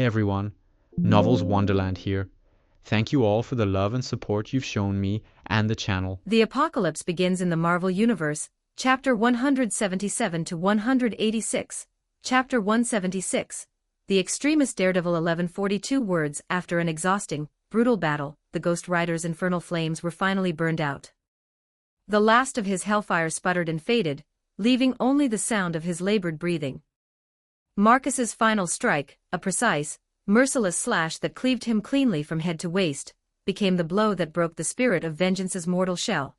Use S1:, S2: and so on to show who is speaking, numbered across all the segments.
S1: everyone, Novels Wonderland here. Thank you all for the love and support you've shown me and the channel.
S2: The apocalypse begins in the Marvel Universe, Chapter 177 to 186. Chapter 176. The extremist Daredevil. 1142 words after an exhausting, brutal battle, the Ghost Rider's infernal flames were finally burned out. The last of his hellfire sputtered and faded, leaving only the sound of his labored breathing. Marcus's final strike, a precise, merciless slash that cleaved him cleanly from head to waist, became the blow that broke the spirit of Vengeance's mortal shell.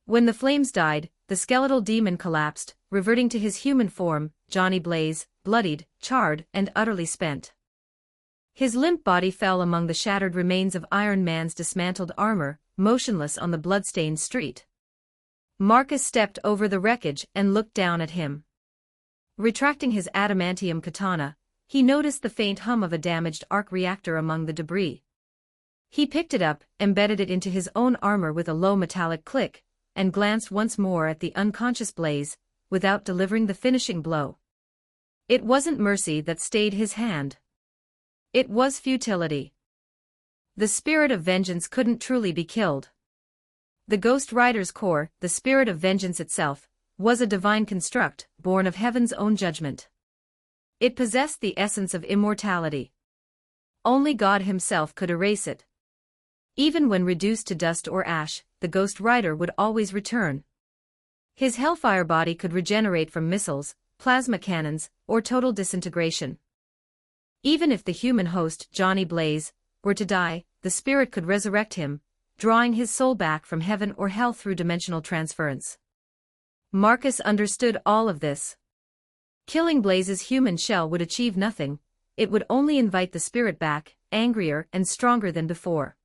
S2: When the flames died, the skeletal demon collapsed, reverting to his human form, Johnny Blaze, bloodied, charred, and utterly spent. His limp body fell among the shattered remains of Iron Man's dismantled armor, motionless on the blood-stained street. Marcus stepped over the wreckage and looked down at him. Retracting his adamantium katana, he noticed the faint hum of a damaged arc reactor among the debris. He picked it up, embedded it into his own armor with a low metallic click, and glanced once more at the unconscious Blaze, without delivering the finishing blow. It wasn't mercy that stayed his hand. It was futility. The spirit of vengeance couldn't truly be killed. The Ghost Rider's core, the spirit of vengeance itself, was a divine construct, born of heaven's own judgment. It possessed the essence of immortality. Only God himself could erase it. Even when reduced to dust or ash, the Ghost Rider would always return. His hellfire body could regenerate from missiles, plasma cannons, or total disintegration. Even if the human host, Johnny Blaze, were to die, the spirit could resurrect him, drawing his soul back from heaven or hell through dimensional transference. Marcus understood all of this. Killing Blaze's human shell would achieve nothing, it would only invite the spirit back, angrier and stronger than before.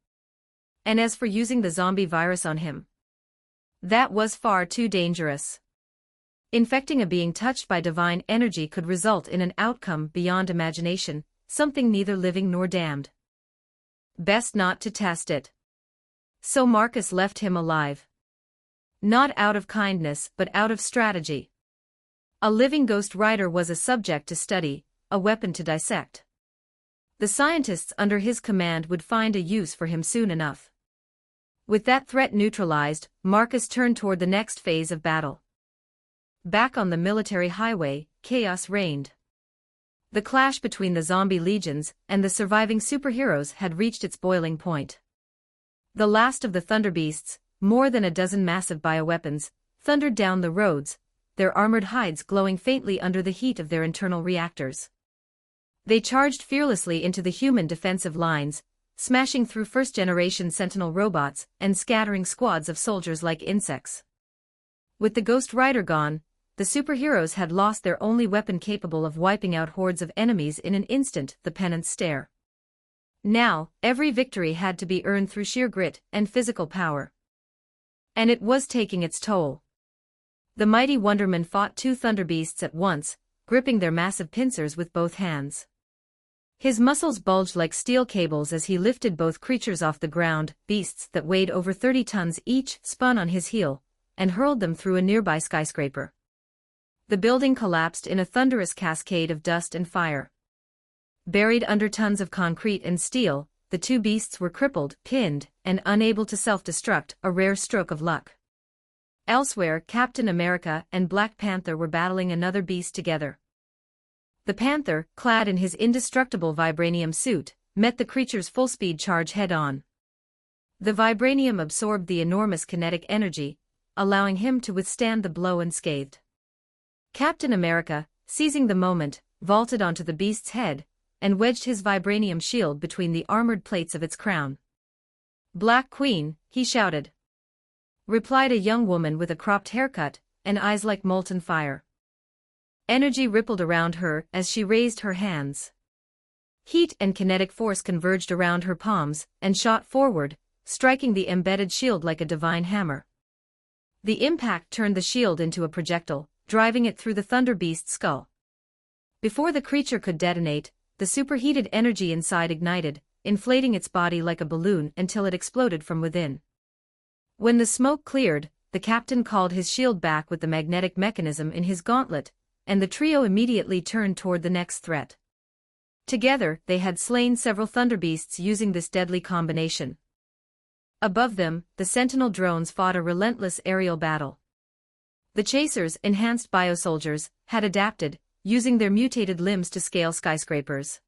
S2: And as for using the zombie virus on him, that was far too dangerous. Infecting a being touched by divine energy could result in an outcome beyond imagination, something neither living nor damned. Best not to test it. So Marcus left him alive. Not out of kindness but out of strategy. A living Ghost Rider was a subject to study, a weapon to dissect. The scientists under his command would find a use for him soon enough. With that threat neutralized, Marcus turned toward the next phase of battle. Back on the military highway, chaos reigned. The clash between the zombie legions and the surviving superheroes had reached its boiling point. The last of the Thunder Beasts, more than a dozen massive bioweapons, thundered down the roads, their armored hides glowing faintly under the heat of their internal reactors. They charged fearlessly into the human defensive lines, smashing through first-generation Sentinel robots and scattering squads of soldiers like insects. With the Ghost Rider gone, the superheroes had lost their only weapon capable of wiping out hordes of enemies in an instant, the penance stare. Now, every victory had to be earned through sheer grit and physical power. And it was taking its toll. The mighty Wonderman fought two Thunder Beasts at once, gripping their massive pincers with both hands. His muscles bulged like steel cables as he lifted both creatures off the ground, beasts that weighed over 30 tons each spun on his heel, and hurled them through a nearby skyscraper. The building collapsed in a thunderous cascade of dust and fire. Buried under tons of concrete and steel, the two beasts were crippled, pinned, and unable to self-destruct, a rare stroke of luck. Elsewhere, Captain America and Black Panther were battling another beast together. The Panther, clad in his indestructible vibranium suit, met the creature's full-speed charge head-on. The vibranium absorbed the enormous kinetic energy, allowing him to withstand the blow unscathed. Captain America, seizing the moment, vaulted onto the beast's head, and wedged his vibranium shield between the armored plates of its crown. "Black Queen," he shouted. Replied a young woman with a cropped haircut, and eyes like molten fire. Energy rippled around her as she raised her hands. Heat and kinetic force converged around her palms, and shot forward, striking the embedded shield like a divine hammer. The impact turned the shield into a projectile, driving it through the Thunder Beast's skull. Before the creature could detonate, the superheated energy inside ignited, inflating its body like a balloon until it exploded from within. When the smoke cleared, the captain called his shield back with the magnetic mechanism in his gauntlet, and the trio immediately turned toward the next threat. Together, they had slain several thunderbeasts using this deadly combination. Above them, the Sentinel drones fought a relentless aerial battle. The chasers, enhanced biosoldiers, had adapted, using their mutated limbs to scale skyscrapers.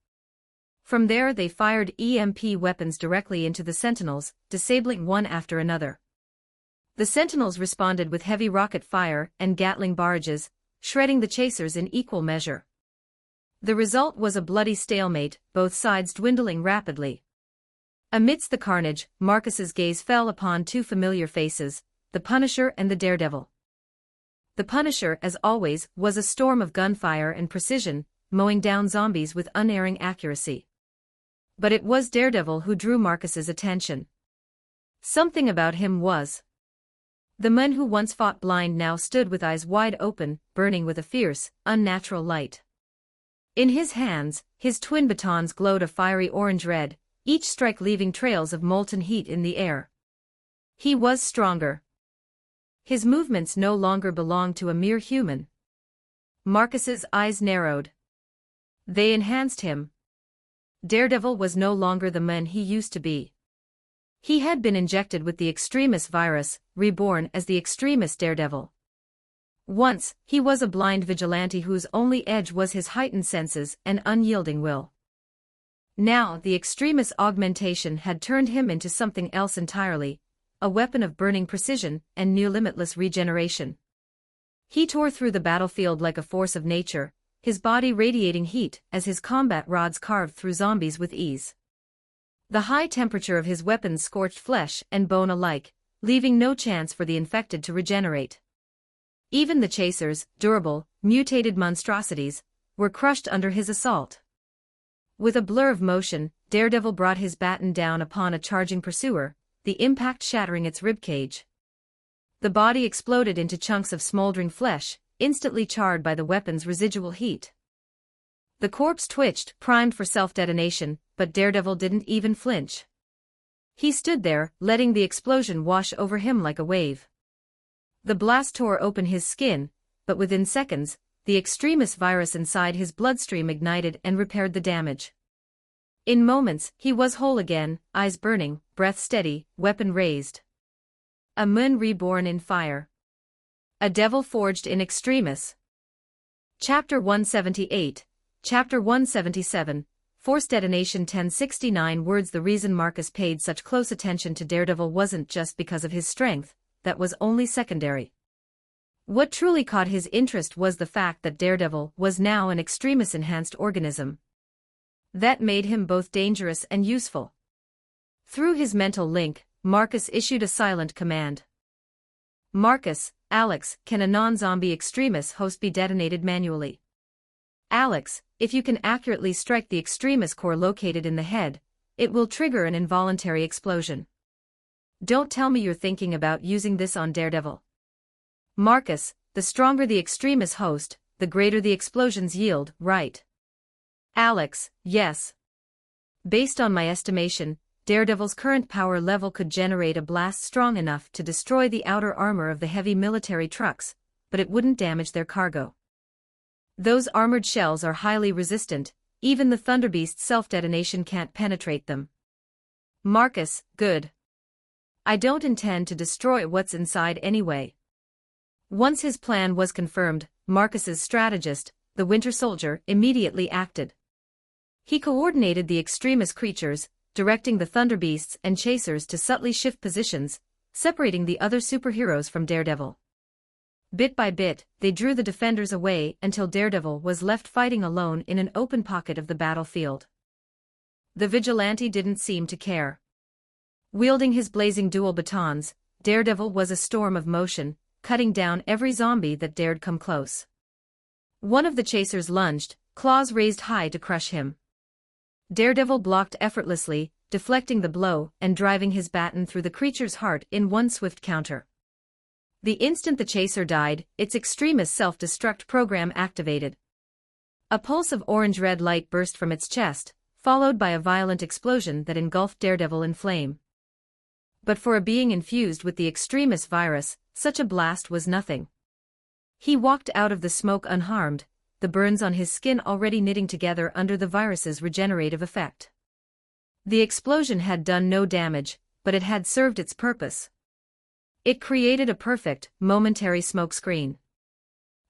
S2: From there they fired EMP weapons directly into the Sentinels, disabling one after another. The Sentinels responded with heavy rocket fire and Gatling barrages, shredding the chasers in equal measure. The result was a bloody stalemate, both sides dwindling rapidly. Amidst the carnage, Marcus's gaze fell upon two familiar faces, the Punisher and the Daredevil. The Punisher, as always, was a storm of gunfire and precision, mowing down zombies with unerring accuracy. But it was Daredevil who drew Marcus's attention. Something about him was. The man who once fought blind now stood with eyes wide open, burning with a fierce, unnatural light. In his hands, his twin batons glowed a fiery orange-red, each strike leaving trails of molten heat in the air. He was stronger. His movements no longer belonged to a mere human. Marcus's eyes narrowed. They enhanced him. Daredevil was no longer the man he used to be. He had been injected with the Extremis virus, reborn as the Extremis Daredevil. Once, he was a blind vigilante whose only edge was his heightened senses and unyielding will. Now the Extremis augmentation had turned him into something else entirely, a weapon of burning precision and near limitless regeneration. He tore through the battlefield like a force of nature, his body radiating heat as his combat rods carved through zombies with ease. The high temperature of his weapons scorched flesh and bone alike, leaving no chance for the infected to regenerate. Even the chasers, durable, mutated monstrosities, were crushed under his assault. With a blur of motion, Daredevil brought his baton down upon a charging pursuer, the impact shattering its ribcage. The body exploded into chunks of smoldering flesh, instantly charred by the weapon's residual heat. The corpse twitched, primed for self-detonation, but Daredevil didn't even flinch. He stood there, letting the explosion wash over him like a wave. The blast tore open his skin, but within seconds, the Extremis virus inside his bloodstream ignited and repaired the damage. In moments, he was whole again, eyes burning, breath steady, weapon raised. A moon reborn in fire. A devil forged in Extremis. Chapter 178, Chapter 177, Force Detonation 1069 words. The reason Marcus paid such close attention to Daredevil wasn't just because of his strength, that was only secondary. What truly caught his interest was the fact that Daredevil was now an Extremis-enhanced organism. That made him both dangerous and useful. Through his mental link, Marcus issued a silent command. Marcus, Alex, can a non-zombie Extremis host be detonated manually? Alex, if you can accurately strike the Extremis core located in the head, it will trigger an involuntary explosion. Don't tell me you're thinking about using this on Daredevil. Marcus, the stronger the Extremis host, the greater the explosions yield, right? Alex, yes. Based on my estimation, Daredevil's current power level could generate a blast strong enough to destroy the outer armor of the heavy military trucks, but it wouldn't damage their cargo. Those armored shells are highly resistant, even the Thunderbeast's self-detonation can't penetrate them. Marcus, good. I don't intend to destroy what's inside anyway. Once his plan was confirmed, Marcus's strategist, the Winter Soldier, immediately acted. He coordinated the Extremis creatures, directing the Thunderbeasts and Chasers to subtly shift positions, separating the other superheroes from Daredevil. Bit by bit, they drew the defenders away until Daredevil was left fighting alone in an open pocket of the battlefield. The vigilante didn't seem to care. Wielding his blazing dual batons, Daredevil was a storm of motion, cutting down every zombie that dared come close. One of the chasers lunged, claws raised high to crush him. Daredevil blocked effortlessly, deflecting the blow and driving his baton through the creature's heart in one swift counter. The instant the chaser died, its Extremis self-destruct program activated. A pulse of orange-red light burst from its chest, followed by a violent explosion that engulfed Daredevil in flame. But for a being infused with the Extremis virus, such a blast was nothing. He walked out of the smoke unharmed, the burns on his skin already knitting together under the virus's regenerative effect. The explosion had done no damage, but it had served its purpose. It created a perfect, momentary smokescreen.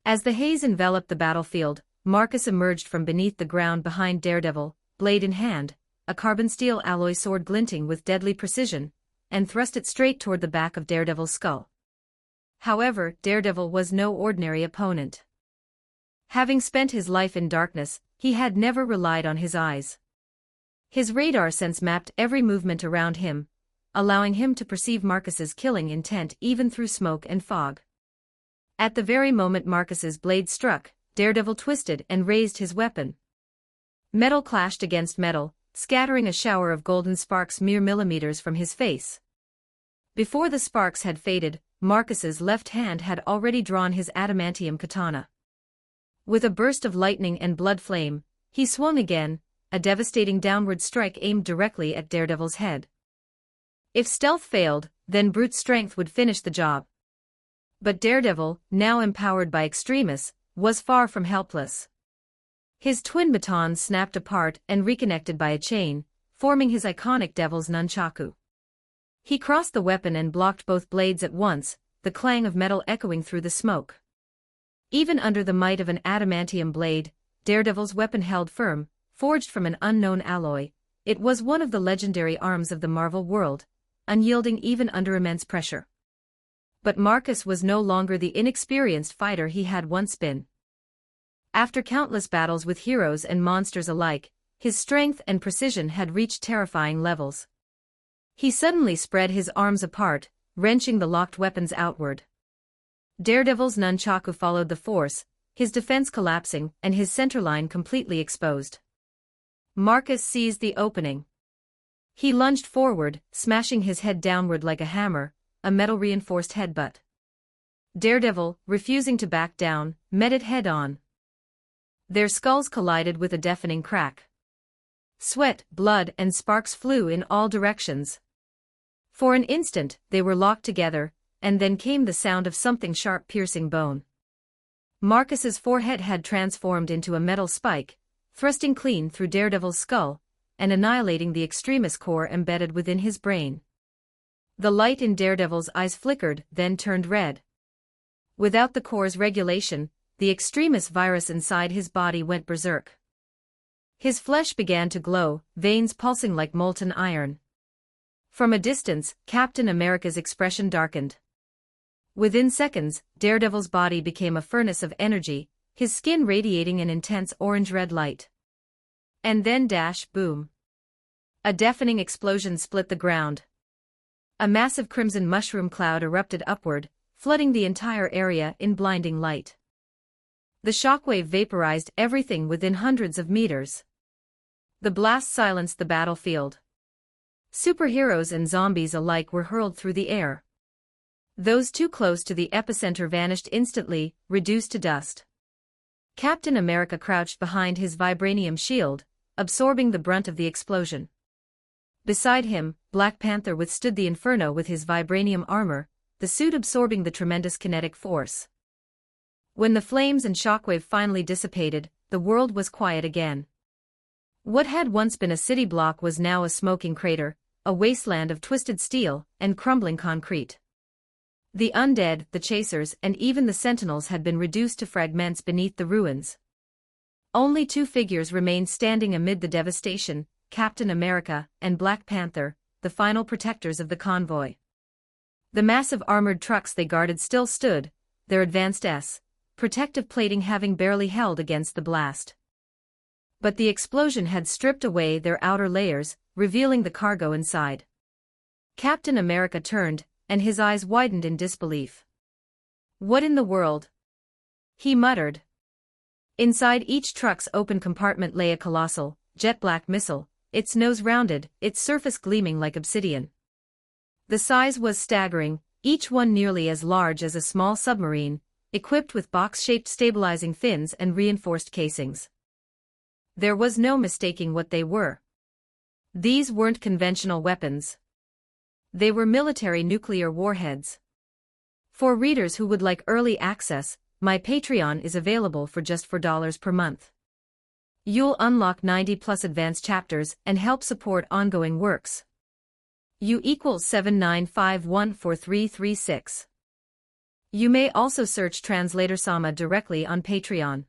S2: As the haze enveloped the battlefield, Marcus emerged from beneath the ground behind Daredevil, blade in hand, a carbon steel alloy sword glinting with deadly precision, and thrust it straight toward the back of Daredevil's skull. However, Daredevil was no ordinary opponent. Having spent his life in darkness, he had never relied on his eyes. His radar sense mapped every movement around him, allowing him to perceive Marcus's killing intent even through smoke and fog. At the very moment Marcus's blade struck, Daredevil twisted and raised his weapon. Metal clashed against metal, scattering a shower of golden sparks mere millimeters from his face. Before the sparks had faded, Marcus's left hand had already drawn his adamantium katana. With a burst of lightning and blood flame, he swung again, a devastating downward strike aimed directly at Daredevil's head. If stealth failed, then brute strength would finish the job. But Daredevil, now empowered by Extremis, was far from helpless. His twin batons snapped apart and reconnected by a chain, forming his iconic Devil's Nunchaku. He crossed the weapon and blocked both blades at once, the clang of metal echoing through the smoke. Even under the might of an adamantium blade, Daredevil's weapon held firm, forged from an unknown alloy. It was one of the legendary arms of the Marvel world, unyielding even under immense pressure. But Marcus was no longer the inexperienced fighter he had once been. After countless battles with heroes and monsters alike, his strength and precision had reached terrifying levels. He suddenly spread his arms apart, wrenching the locked weapons outward. Daredevil's nunchaku followed the force, his defense collapsing and his centerline completely exposed. Marcus seized the opening. He lunged forward, smashing his head downward like a hammer, a metal-reinforced headbutt. Daredevil, refusing to back down, met it head-on. Their skulls collided with a deafening crack. Sweat, blood, and sparks flew in all directions. For an instant, they were locked together, and then came the sound of something sharp piercing bone. Marcus's forehead had transformed into a metal spike, thrusting clean through Daredevil's skull, and annihilating the Extremis core embedded within his brain. The light in Daredevil's eyes flickered, then turned red. Without the core's regulation, the Extremis virus inside his body went berserk. His flesh began to glow, veins pulsing like molten iron. From a distance, Captain America's expression darkened. Within seconds, Daredevil's body became a furnace of energy, his skin radiating an intense orange-red light. And then boom. A deafening explosion split the ground. A massive crimson mushroom cloud erupted upward, flooding the entire area in blinding light. The shockwave vaporized everything within hundreds of meters. The blast silenced the battlefield. Superheroes and zombies alike were hurled through the air. Those too close to the epicenter vanished instantly, reduced to dust. Captain America crouched behind his vibranium shield, absorbing the brunt of the explosion. Beside him, Black Panther withstood the inferno with his vibranium armor, the suit absorbing the tremendous kinetic force. When the flames and shockwave finally dissipated, the world was quiet again. What had once been a city block was now a smoking crater, a wasteland of twisted steel and crumbling concrete. The undead, the chasers, and even the sentinels had been reduced to fragments beneath the ruins. Only two figures remained standing amid the devastation, Captain America and Black Panther, the final protectors of the convoy. The massive armored trucks they guarded still stood, their advanced protective plating having barely held against the blast. But the explosion had stripped away their outer layers, revealing the cargo inside. Captain America turned, and his eyes widened in disbelief. "What in the world?" he muttered. Inside each truck's open compartment lay a colossal, jet-black missile, its nose rounded, its surface gleaming like obsidian. The size was staggering, each one nearly as large as a small submarine, equipped with box-shaped stabilizing fins and reinforced casings. There was no mistaking what they were. These weren't conventional weapons. They were military nuclear warheads. For readers who would like early access, my Patreon is available for just $4 per month. You'll unlock 90+ advanced chapters and help support ongoing works. U equals 79514336. You may also search Translator Sama directly on Patreon.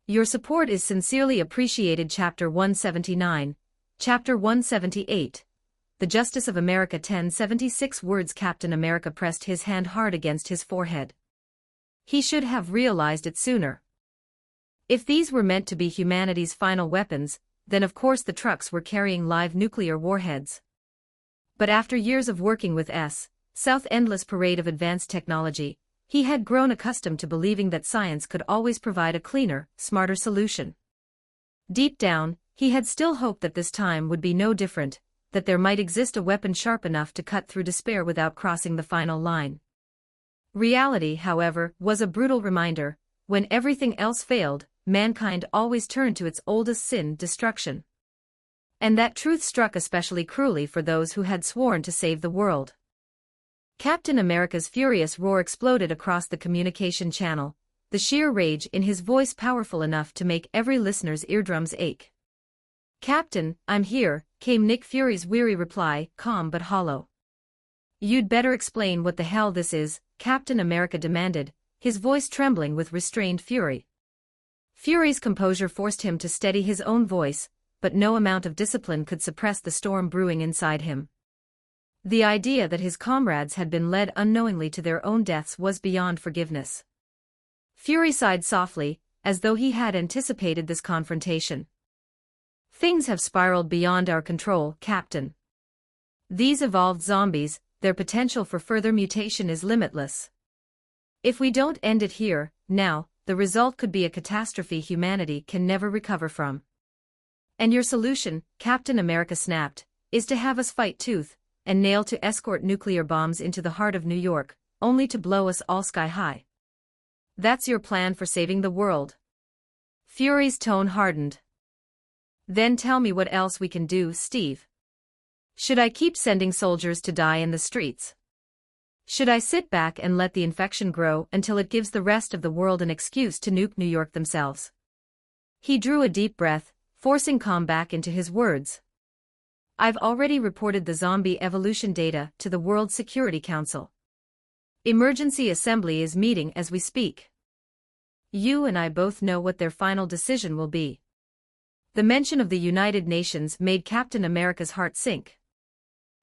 S2: Your support is sincerely appreciated. Chapter 179. Chapter 178. The Justice of America. 1076 words. Captain America pressed his hand hard against his forehead. He should have realized it sooner. If these were meant to be humanity's final weapons, then of course the trucks were carrying live nuclear warheads. But after years of working with South's endless parade of advanced technology, he had grown accustomed to believing that science could always provide a cleaner, smarter solution. Deep down, he had still hoped that this time would be no different, that there might exist a weapon sharp enough to cut through despair without crossing the final line. Reality, however, was a brutal reminder: when everything else failed, mankind always turned to its oldest sin, destruction. And that truth struck especially cruelly for those who had sworn to save the world. Captain America's furious roar exploded across the communication channel, the sheer rage in his voice powerful enough to make every listener's eardrums ache. "Captain, I'm here," came Nick Fury's weary reply, calm but hollow. "You'd better explain what the hell this is," Captain America demanded, his voice trembling with restrained fury. Fury's composure forced him to steady his own voice, but no amount of discipline could suppress the storm brewing inside him. The idea that his comrades had been led unknowingly to their own deaths was beyond forgiveness. Fury sighed softly, as though he had anticipated this confrontation. "Things have spiraled beyond our control, Captain. These evolved zombies, their potential for further mutation is limitless. If we don't end it here, now, the result could be a catastrophe humanity can never recover from. And your solution," Captain America snapped, "is to have us fight tooth and nail to escort nuclear bombs into the heart of New York, only to blow us all sky high. That's your plan for saving the world?" Fury's tone hardened. "Then tell me what else we can do, Steve. Should I keep sending soldiers to die in the streets? Should I sit back and let the infection grow until it gives the rest of the world an excuse to nuke New York themselves?" He drew a deep breath, forcing calm back into his words. "I've already reported the zombie evolution data to the World Security Council. Emergency Assembly is meeting as we speak. You and I both know what their final decision will be." The mention of the United Nations made Captain America's heart sink.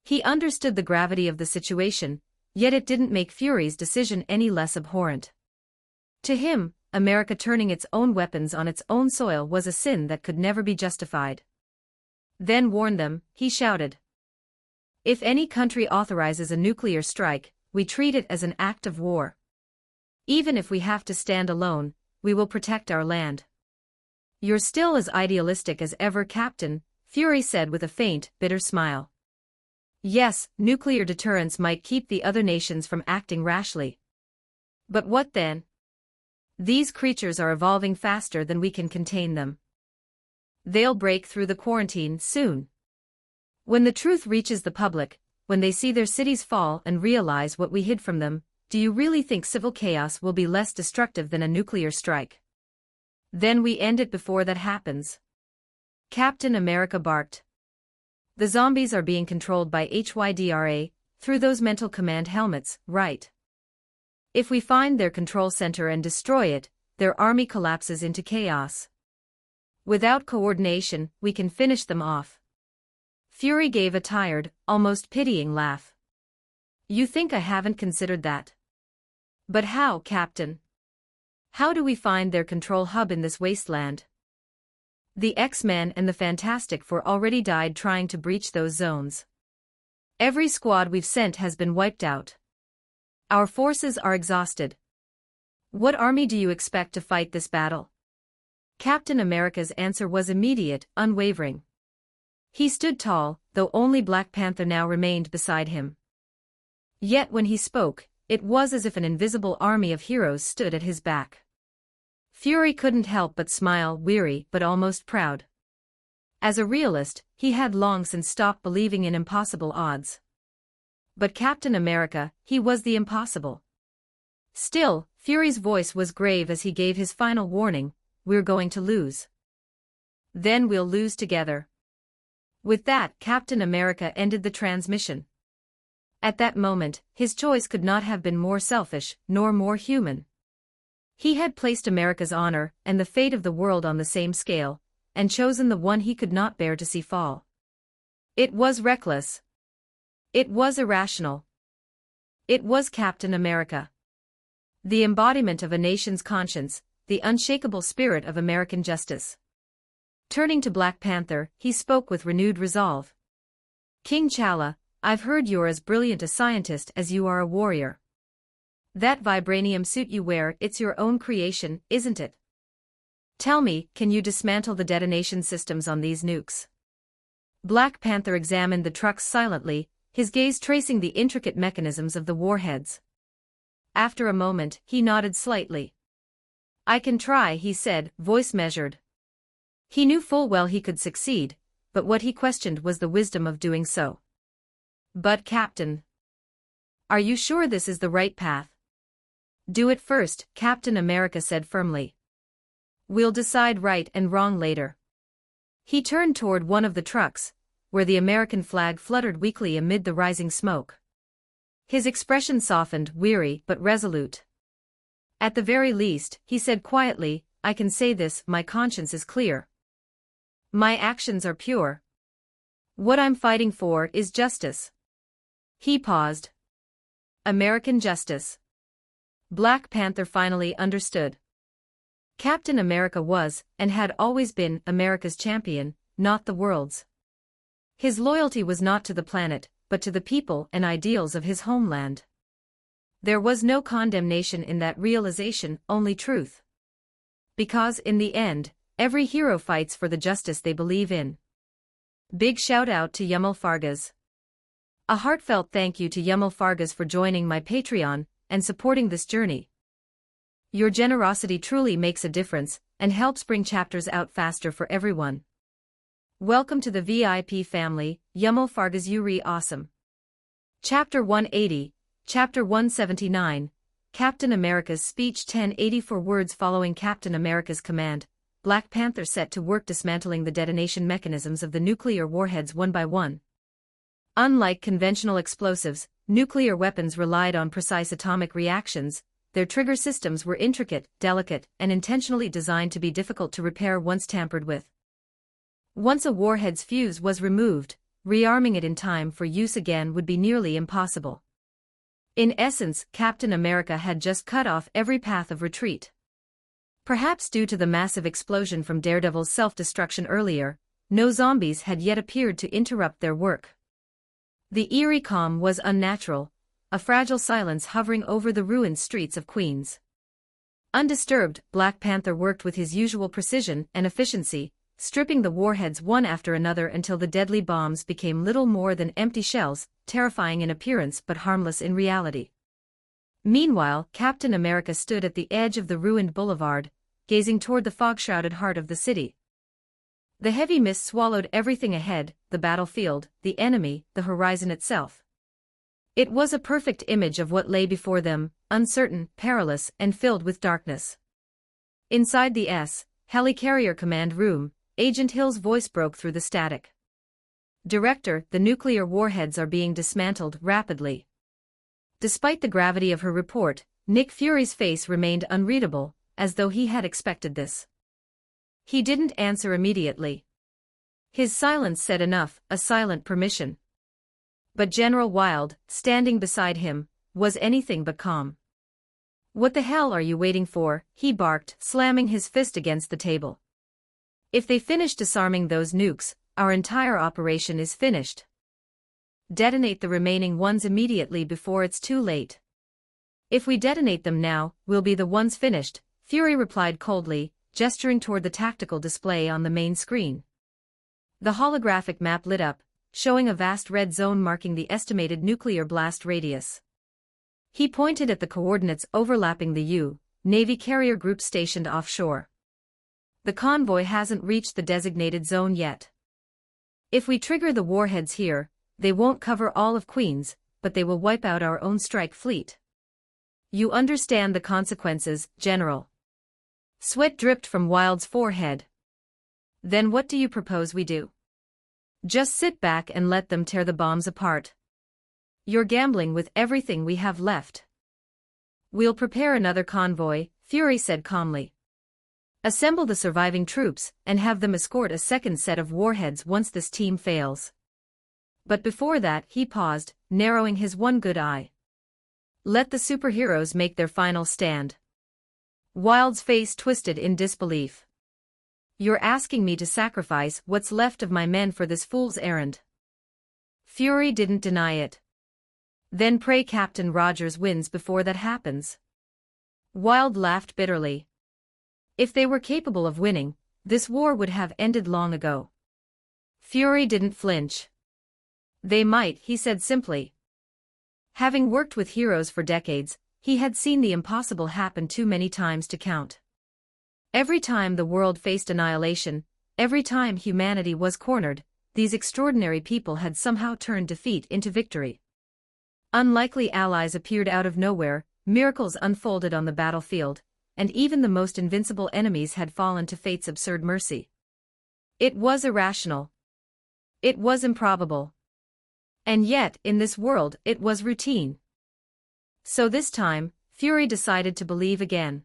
S2: He understood the gravity of the situation, yet it didn't make Fury's decision any less abhorrent. To him, America turning its own weapons on its own soil was a sin that could never be justified. "Then warn them," he shouted. "If any country authorizes a nuclear strike, we treat it as an act of war. Even if we have to stand alone, we will protect our land." "You're still as idealistic as ever, Captain," Fury said with a faint, bitter smile. "Yes, nuclear deterrence might keep the other nations from acting rashly. But what then? These creatures are evolving faster than we can contain them. They'll break through the quarantine soon. When the truth reaches the public, when they see their cities fall and realize what we hid from them, do you really think civil chaos will be less destructive than a nuclear strike? Then we end it before that happens." Captain America barked. "The zombies are being controlled by HYDRA, through those mental command helmets, right? If we find their control center and destroy it, their army collapses into chaos. Without coordination, we can finish them off." Fury gave a tired, almost pitying laugh. "You think I haven't considered that? But how, Captain? How do we find their control hub in this wasteland? The X-Men and the Fantastic Four already died trying to breach those zones. Every squad we've sent has been wiped out. Our forces are exhausted. What army do you expect to fight this battle?" Captain America's answer was immediate, unwavering. He stood tall, though only Black Panther now remained beside him. Yet when he spoke, it was as if an invisible army of heroes stood at his back. Fury couldn't help but smile, weary but almost proud. As a realist, he had long since stopped believing in impossible odds. But Captain America, he was the impossible. Still, Fury's voice was grave as he gave his final warning, "We're going to lose. Then we'll lose together." With that, Captain America ended the transmission. At that moment, his choice could not have been more selfish, nor more human. He had placed America's honor and the fate of the world on the same scale, and chosen the one he could not bear to see fall. It was reckless. It was irrational. It was Captain America. The embodiment of a nation's conscience, the unshakable spirit of American justice. Turning to Black Panther, he spoke with renewed resolve. "King T'Challa, I've heard you're as brilliant a scientist as you are a warrior. That vibranium suit you wear, it's your own creation, isn't it? Tell me, can you dismantle the detonation systems on these nukes?" Black Panther examined the trucks silently, his gaze tracing the intricate mechanisms of the warheads. After a moment, he nodded slightly. "I can try," he said, voice measured. He knew full well he could succeed, but what he questioned was the wisdom of doing so. "But Captain, are you sure this is the right path?" "Do it first," Captain America said firmly. "We'll decide right and wrong later." He turned toward one of the trucks, where the American flag fluttered weakly amid the rising smoke. His expression softened, weary but resolute. "At the very least," he said quietly, "I can say this, my conscience is clear. My actions are pure. What I'm fighting for is justice." He paused. American justice. Black Panther finally understood. Captain America was, and had always been, America's champion, not the world's. His loyalty was not to the planet, but to the people and ideals of his homeland. There was no condemnation in that realization, only truth. Because, in the end, every hero fights for the justice they believe in. Big shout out to Yumel Fargas. A heartfelt thank you to Yumel Fargas for joining my Patreon and supporting this journey. Your generosity truly makes a difference and helps bring chapters out faster for everyone. Welcome to the VIP family, Yumel Fargas, you re awesome. Chapter 180, Chapter 179, Captain America's speech. 1084 words following Captain America's command, Black Panther set to work dismantling the detonation mechanisms of the nuclear warheads one by one. Unlike conventional explosives, nuclear weapons relied on precise atomic reactions. Their trigger systems were intricate, delicate, and intentionally designed to be difficult to repair once tampered with. Once a warhead's fuse was removed, rearming it in time for use again would be nearly impossible. In essence, Captain America had just cut off every path of retreat. Perhaps due to the massive explosion from Daredevil's self-destruction earlier, no zombies had yet appeared to interrupt their work. The eerie calm was unnatural, a fragile silence hovering over the ruined streets of Queens. Undisturbed, Black Panther worked with his usual precision and efficiency, stripping the warheads one after another until the deadly bombs became little more than empty shells, terrifying in appearance but harmless in reality. Meanwhile, Captain America stood at the edge of the ruined boulevard, gazing toward the fog-shrouded heart of the city. The heavy mist swallowed everything ahead, the battlefield, the enemy, the horizon itself. It was a perfect image of what lay before them, uncertain, perilous, and filled with darkness. Inside the Helicarrier command room, Agent Hill's voice broke through the static. "Director, the nuclear warheads are being dismantled rapidly." Despite the gravity of her report, Nick Fury's face remained unreadable, as though he had expected this. He didn't answer immediately. His silence said enough, a silent permission. But General Wild, standing beside him, was anything but calm. "What the hell are you waiting for?" he barked, slamming his fist against the table. "If they finish disarming those nukes, our entire operation is finished. Detonate the remaining ones immediately before it's too late." "If we detonate them now, we'll be the ones finished," Fury replied coldly, gesturing toward the tactical display on the main screen. The holographic map lit up, showing a vast red zone marking the estimated nuclear blast radius. He pointed at the coordinates overlapping the Navy carrier group stationed offshore. "The convoy hasn't reached the designated zone yet. If we trigger the warheads here, they won't cover all of Queens, but they will wipe out our own strike fleet. You understand the consequences, General. Sweat dripped from Wild's forehead. Then what do you propose we do? Just sit back and let them tear the bombs apart. You're gambling with everything we have left. We'll prepare another convoy, Fury said calmly. Assemble the surviving troops and have them escort a second set of warheads once this team fails. But before that, he paused, narrowing his one good eye. Let the superheroes make their final stand. Wild's face twisted in disbelief. You're asking me to sacrifice what's left of my men for this fool's errand. Fury didn't deny it. Then pray Captain Rogers wins before that happens. Wild laughed bitterly. If they were capable of winning, this war would have ended long ago. Fury didn't flinch. They might, he said simply. Having worked with heroes for decades, he had seen the impossible happen too many times to count. Every time the world faced annihilation, every time humanity was cornered, these extraordinary people had somehow turned defeat into victory. Unlikely allies appeared out of nowhere, miracles unfolded on the battlefield, and even the most invincible enemies had fallen to fate's absurd mercy. It was irrational. It was improbable. And yet, in this world, it was routine. So this time, Fury decided to believe again.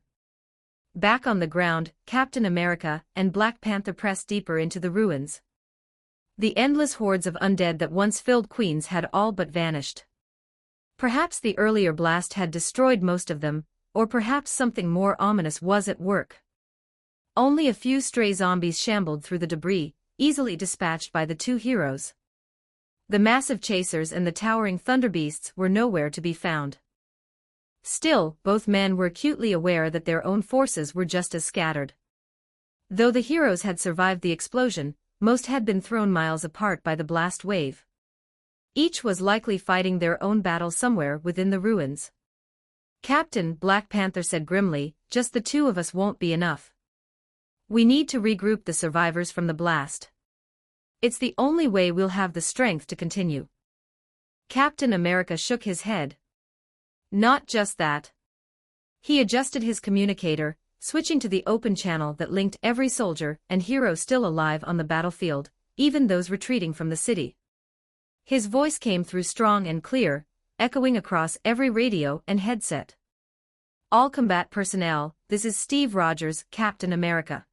S2: Back on the ground, Captain America and Black Panther pressed deeper into the ruins. The endless hordes of undead that once filled Queens had all but vanished. Perhaps the earlier blast had destroyed most of them, or perhaps something more ominous was at work. Only a few stray zombies shambled through the debris, easily dispatched by the two heroes. The massive chasers and the towering thunderbeasts were nowhere to be found. Still, both men were acutely aware that their own forces were just as scattered. Though the heroes had survived the explosion, most had been thrown miles apart by the blast wave. Each was likely fighting their own battle somewhere within the ruins. Captain, Black Panther said grimly, just the two of us won't be enough. We need to regroup the survivors from the blast. It's the only way we'll have the strength to continue. Captain America shook his head. Not just that. He adjusted his communicator, switching to the open channel that linked every soldier and hero still alive on the battlefield, even those retreating from the city. His voice came through strong and clear, echoing across every radio and headset. All combat personnel, this is Steve Rogers, Captain America.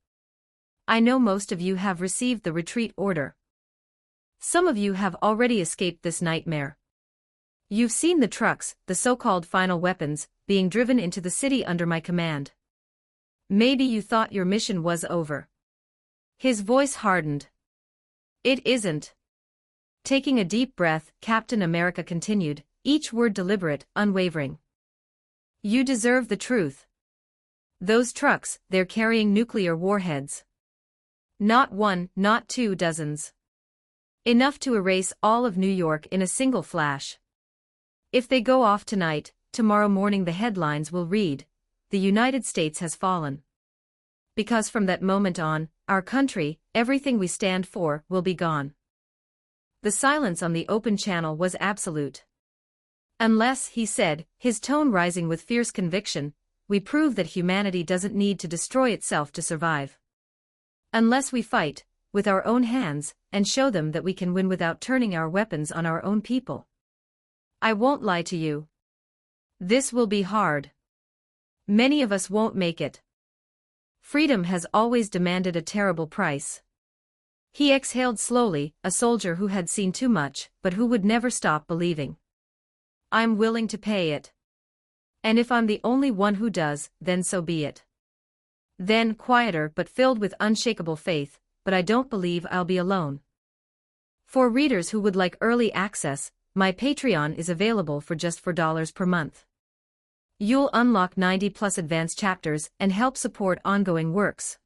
S2: I know most of you have received the retreat order. Some of you have already escaped this nightmare. You've seen the trucks, the so-called final weapons, being driven into the city under my command. Maybe you thought your mission was over. His voice hardened. It isn't. Taking a deep breath, Captain America continued, each word deliberate, unwavering. You deserve the truth. Those trucks, they're carrying nuclear warheads. Not one, not 2 dozens. Enough to erase all of New York in a single flash. If they go off tonight, tomorrow morning the headlines will read, "The United States has fallen." Because from that moment on, our country, everything we stand for, will be gone. The silence on the open channel was absolute. Unless, he said, his tone rising with fierce conviction, we prove that humanity doesn't need to destroy itself to survive. Unless we fight, with our own hands, and show them that we can win without turning our weapons on our own people. I won't lie to you. This will be hard. Many of us won't make it. Freedom has always demanded a terrible price. He exhaled slowly, a soldier who had seen too much, but who would never stop believing. I'm willing to pay it. And if I'm the only one who does, then so be it. Then, quieter but filled with unshakable faith, but I don't believe I'll be alone. For readers who would like early access, my Patreon is available for just $4 per month. You'll unlock 90+ advanced chapters and help support ongoing works.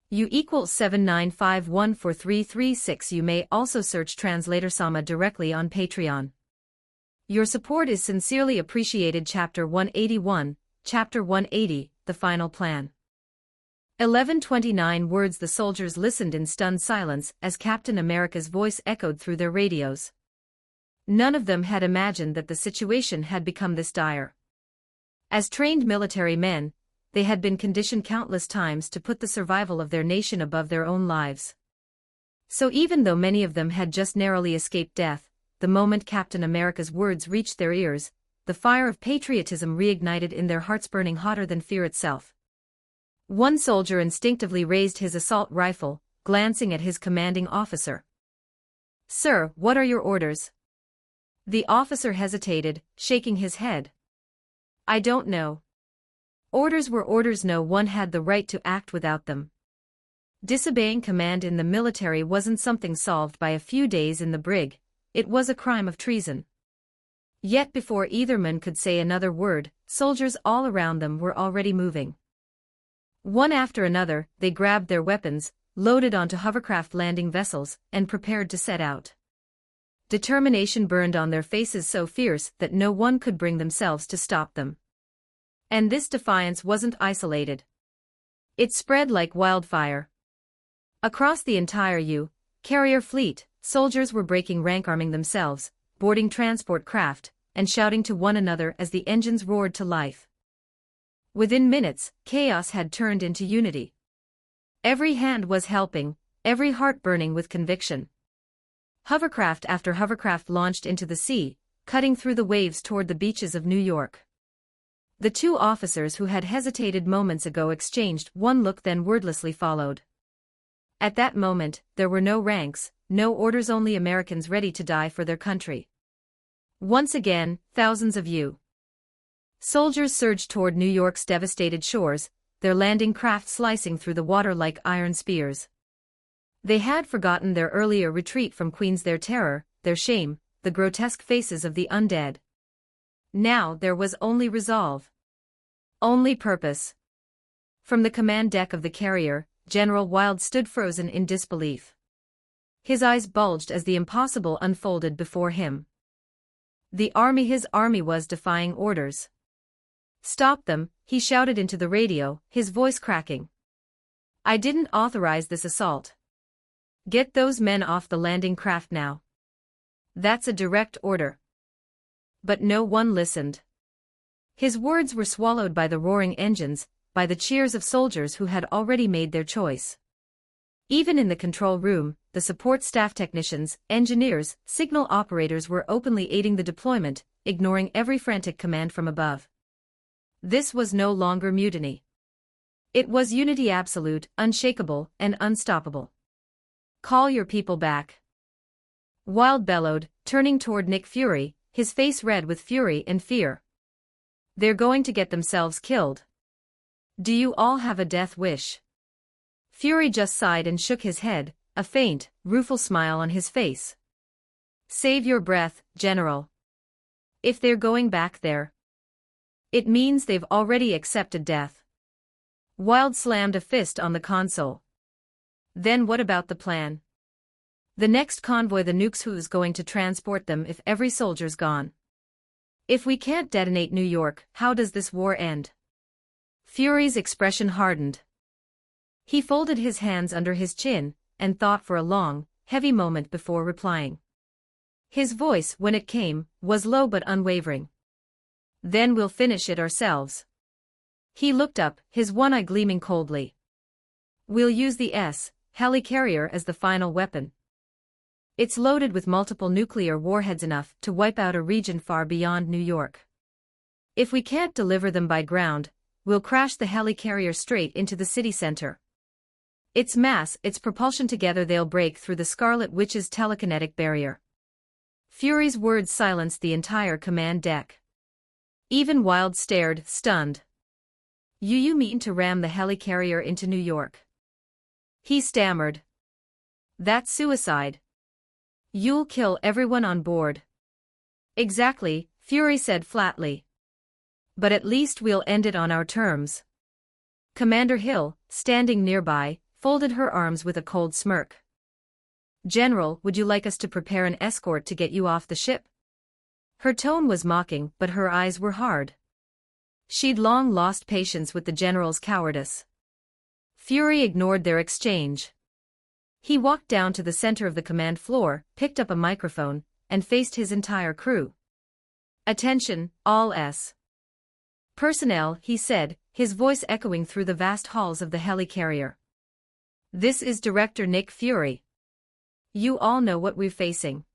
S2: U equals 79514336. You may also search Translator Sama directly on Patreon. Your support is sincerely appreciated. Chapter 181, Chapter 180, The Final Plan. 11:29 words. The soldiers listened in stunned silence as Captain America's voice echoed through their radios. None of them had imagined that the situation had become this dire. As trained military men, they had been conditioned countless times to put the survival of their nation above their own lives. So even though many of them had just narrowly escaped death, the moment Captain America's words reached their ears, the fire of patriotism reignited in their hearts, burning hotter than fear itself. One soldier instinctively raised his assault rifle, glancing at his commanding officer. "Sir, what are your orders?" The officer hesitated, shaking his head. "I don't know." Orders were orders. No one had the right to act without them. Disobeying command in the military wasn't something solved by a few days in the brig, it was a crime of treason. Yet before either man could say another word, soldiers all around them were already moving. One after another, they grabbed their weapons, loaded onto hovercraft landing vessels, and prepared to set out. Determination burned on their faces, so fierce that no one could bring themselves to stop them. And this defiance wasn't isolated. It spread like wildfire. Across the entire carrier fleet, soldiers were breaking rank, arming themselves, boarding transport craft, and shouting to one another as the engines roared to life. Within minutes, chaos had turned into unity. Every hand was helping, every heart burning with conviction. Hovercraft after hovercraft launched into the sea, cutting through the waves toward the beaches of New York. The two officers who had hesitated moments ago exchanged one look, then wordlessly followed. At that moment, there were no ranks, no orders, only Americans ready to die for their country. Once again, thousands of soldiers surged toward New York's devastated shores, their landing craft slicing through the water like iron spears. They had forgotten their earlier retreat from Queens, their terror, their shame, the grotesque faces of the undead. Now there was only resolve. Only purpose. From the command deck of the carrier, General Wild stood frozen in disbelief. His eyes bulged as the impossible unfolded before him. His army was defying orders. "Stop them," he shouted into the radio, his voice cracking. "I didn't authorize this assault. Get those men off the landing craft now. That's a direct order." But no one listened. His words were swallowed by the roaring engines, by the cheers of soldiers who had already made their choice. Even in the control room, the support staff, technicians, engineers, signal operators were openly aiding the deployment, ignoring every frantic command from above. This was no longer mutiny. It was unity, absolute, unshakable, and unstoppable. "Call your people back," Wild bellowed, turning toward Nick Fury, his face red with fury and fear. "They're going to get themselves killed. Do you all have a death wish?" Fury just sighed and shook his head, a faint, rueful smile on his face. "Save your breath, General. If they're going back there, it means they've already accepted death." Wild slammed a fist on the console. "Then what about the plan? The next convoy, the nukes, who's going to transport them if every soldier's gone? If we can't detonate New York, how does this war end?" Fury's expression hardened. He folded his hands under his chin, and thought for a long, heavy moment before replying. His voice, when it came, was low but unwavering. "Then we'll finish it ourselves." He looked up, his one eye gleaming coldly. "We'll use the helicarrier as the final weapon. It's loaded with multiple nuclear warheads, enough to wipe out a region far beyond New York. If we can't deliver them by ground, we'll crash the helicarrier straight into the city center. Its mass, its propulsion, together they'll break through the Scarlet Witch's telekinetic barrier." Fury's words silenced the entire command deck. Even Wild stared, stunned. You mean to ram the helicarrier into New York?" he stammered. "That's suicide. You'll kill everyone on board." "Exactly," Fury said flatly. "But at least we'll end it on our terms." Commander Hill, standing nearby, folded her arms with a cold smirk. "General, would you like us to prepare an escort to get you off the ship?" Her tone was mocking, but her eyes were hard. She'd long lost patience with the general's cowardice. Fury ignored their exchange. He walked down to the center of the command floor, picked up a microphone, and faced his entire crew. "Attention, all Personnel, he said, his voice echoing through the vast halls of the helicarrier. This is Director Nick Fury. You all know what we're facing.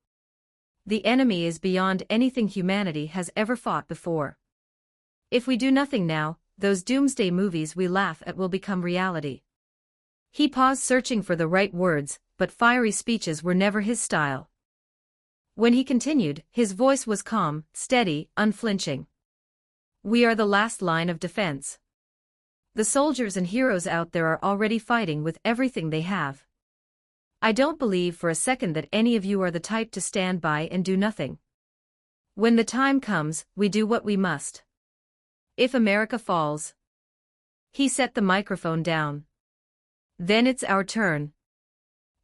S2: The enemy is beyond anything humanity has ever fought before. If we do nothing now, those doomsday movies we laugh at will become reality. He paused, searching for the right words, but fiery speeches were never his style. When he continued, his voice was calm, steady, unflinching. We are the last line of defense. The soldiers and heroes out there are already fighting with everything they have. I don't believe for a second that any of you are the type to stand by and do nothing. When the time comes, we do what we must. If America falls. He set the microphone down. Then it's our turn.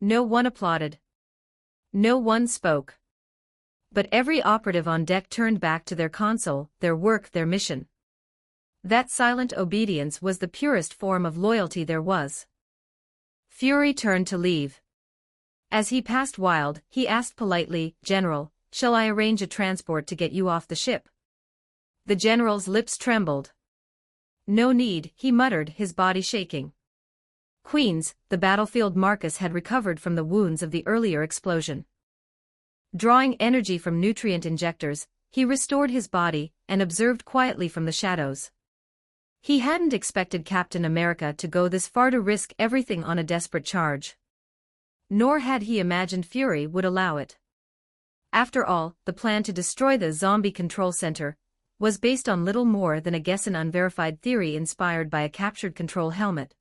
S2: No one applauded. No one spoke. But every operative on deck turned back to their console, their work, their mission. That silent obedience was the purest form of loyalty there was. Fury turned to leave. As he passed Wild, he asked politely, "General, shall I arrange a transport to get you off the ship?" The general's lips trembled. "No need," he muttered, his body shaking. Queens, the battlefield. Marcus had recovered from the wounds of the earlier explosion. Drawing energy from nutrient injectors, he restored his body and observed quietly from the shadows. He hadn't expected Captain America to go this far to risk everything on a desperate charge. Nor had he imagined Fury would allow it. After all, the plan to destroy the zombie control center was based on little more than a guess, an unverified theory inspired by a captured control helmet.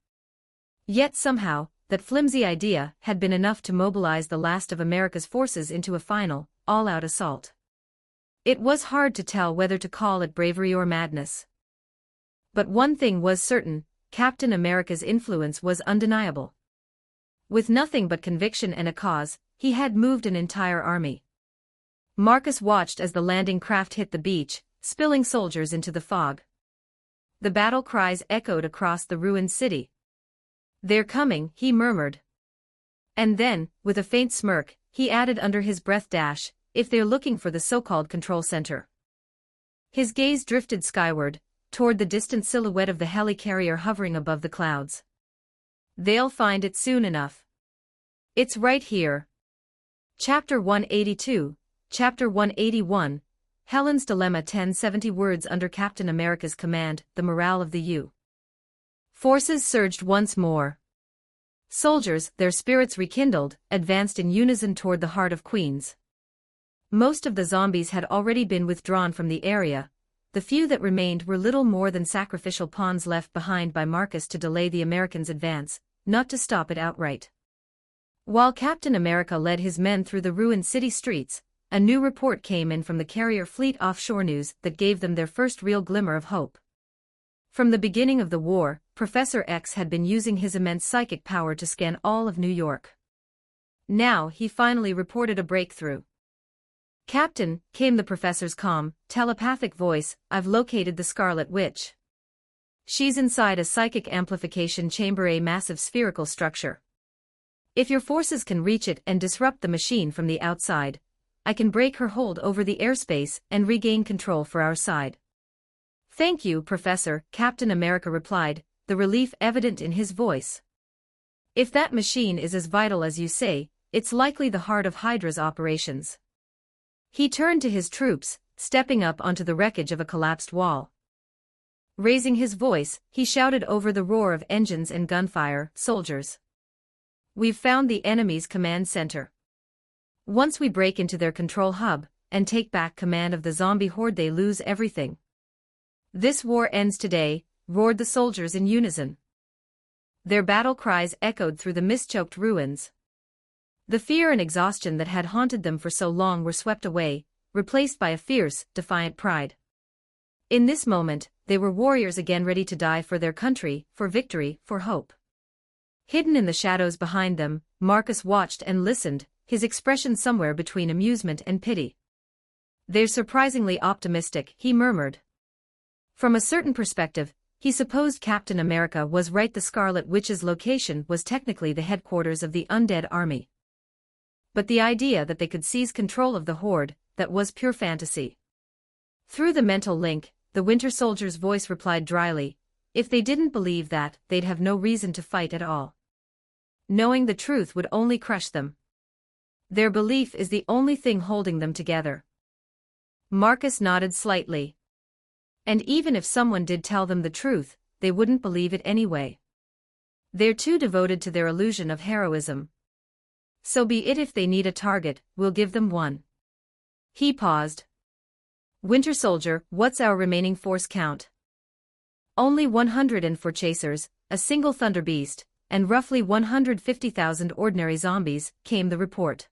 S2: Yet somehow, that flimsy idea had been enough to mobilize the last of America's forces into a final, all-out assault. It was hard to tell whether to call it bravery or madness. But one thing was certain, Captain America's influence was undeniable. With nothing but conviction and a cause, he had moved an entire army. Marcus watched as the landing craft hit the beach, spilling soldiers into the fog. The battle cries echoed across the ruined city. "They're coming," he murmured. And then, with a faint smirk, he added under his breath, "if they're looking for the so-called control center." His gaze drifted skyward, toward the distant silhouette of the helicarrier hovering above the clouds. "They'll find it soon enough. It's right here." Chapter 182, Chapter 181, Helen's Dilemma. 1070 words under Captain America's command, the morale of the U. Forces surged once more. Soldiers, their spirits rekindled, advanced in unison toward the heart of Queens. Most of the zombies had already been withdrawn from the area. The few that remained were little more than sacrificial pawns left behind by Marcus to delay the Americans' advance, not to stop it outright. While Captain America led his men through the ruined city streets, a new report came in from the carrier fleet offshore, news that gave them their first real glimmer of hope. From the beginning of the war, Professor X had been using his immense psychic power to scan all of New York. Now he finally reported a breakthrough. "Captain," came the professor's calm, telepathic voice, "I've located the Scarlet Witch. She's inside a psychic amplification chamber, a massive spherical structure. If your forces can reach it and disrupt the machine from the outside, I can break her hold over the airspace and regain control for our side." "Thank you, Professor," Captain America replied, the relief evident in his voice. "If that machine is as vital as you say, it's likely the heart of Hydra's operations." He turned to his troops, stepping up onto the wreckage of a collapsed wall. Raising his voice, he shouted over the roar of engines and gunfire, "Soldiers! We've found the enemy's command center. Once we break into their control hub and take back command of the zombie horde, they lose everything. This war ends today," roared the soldiers in unison. Their battle cries echoed through the mist-choked ruins. The fear and exhaustion that had haunted them for so long were swept away, replaced by a fierce, defiant pride. In this moment, they were warriors again, ready to die for their country, for victory, for hope. Hidden in the shadows behind them, Marcus watched and listened, his expression somewhere between amusement and pity. "They're surprisingly optimistic," he murmured. From a certain perspective, he supposed Captain America was right. The Scarlet Witch's location was technically the headquarters of the undead army. But the idea that they could seize control of the horde, that was pure fantasy. Through the mental link, the Winter Soldier's voice replied dryly. If they didn't believe that, they'd have no reason to fight at all. Knowing the truth would only crush them. Their belief is the only thing holding them together. Marcus nodded slightly. And even if someone did tell them the truth, they wouldn't believe it anyway. They're too devoted to their illusion of heroism. So be it. If they need a target, we'll give them one. He paused. Winter Soldier, what's our remaining force count? Only 104 chasers, a single Thunder Beast, and roughly 150,000 ordinary zombies, came the report.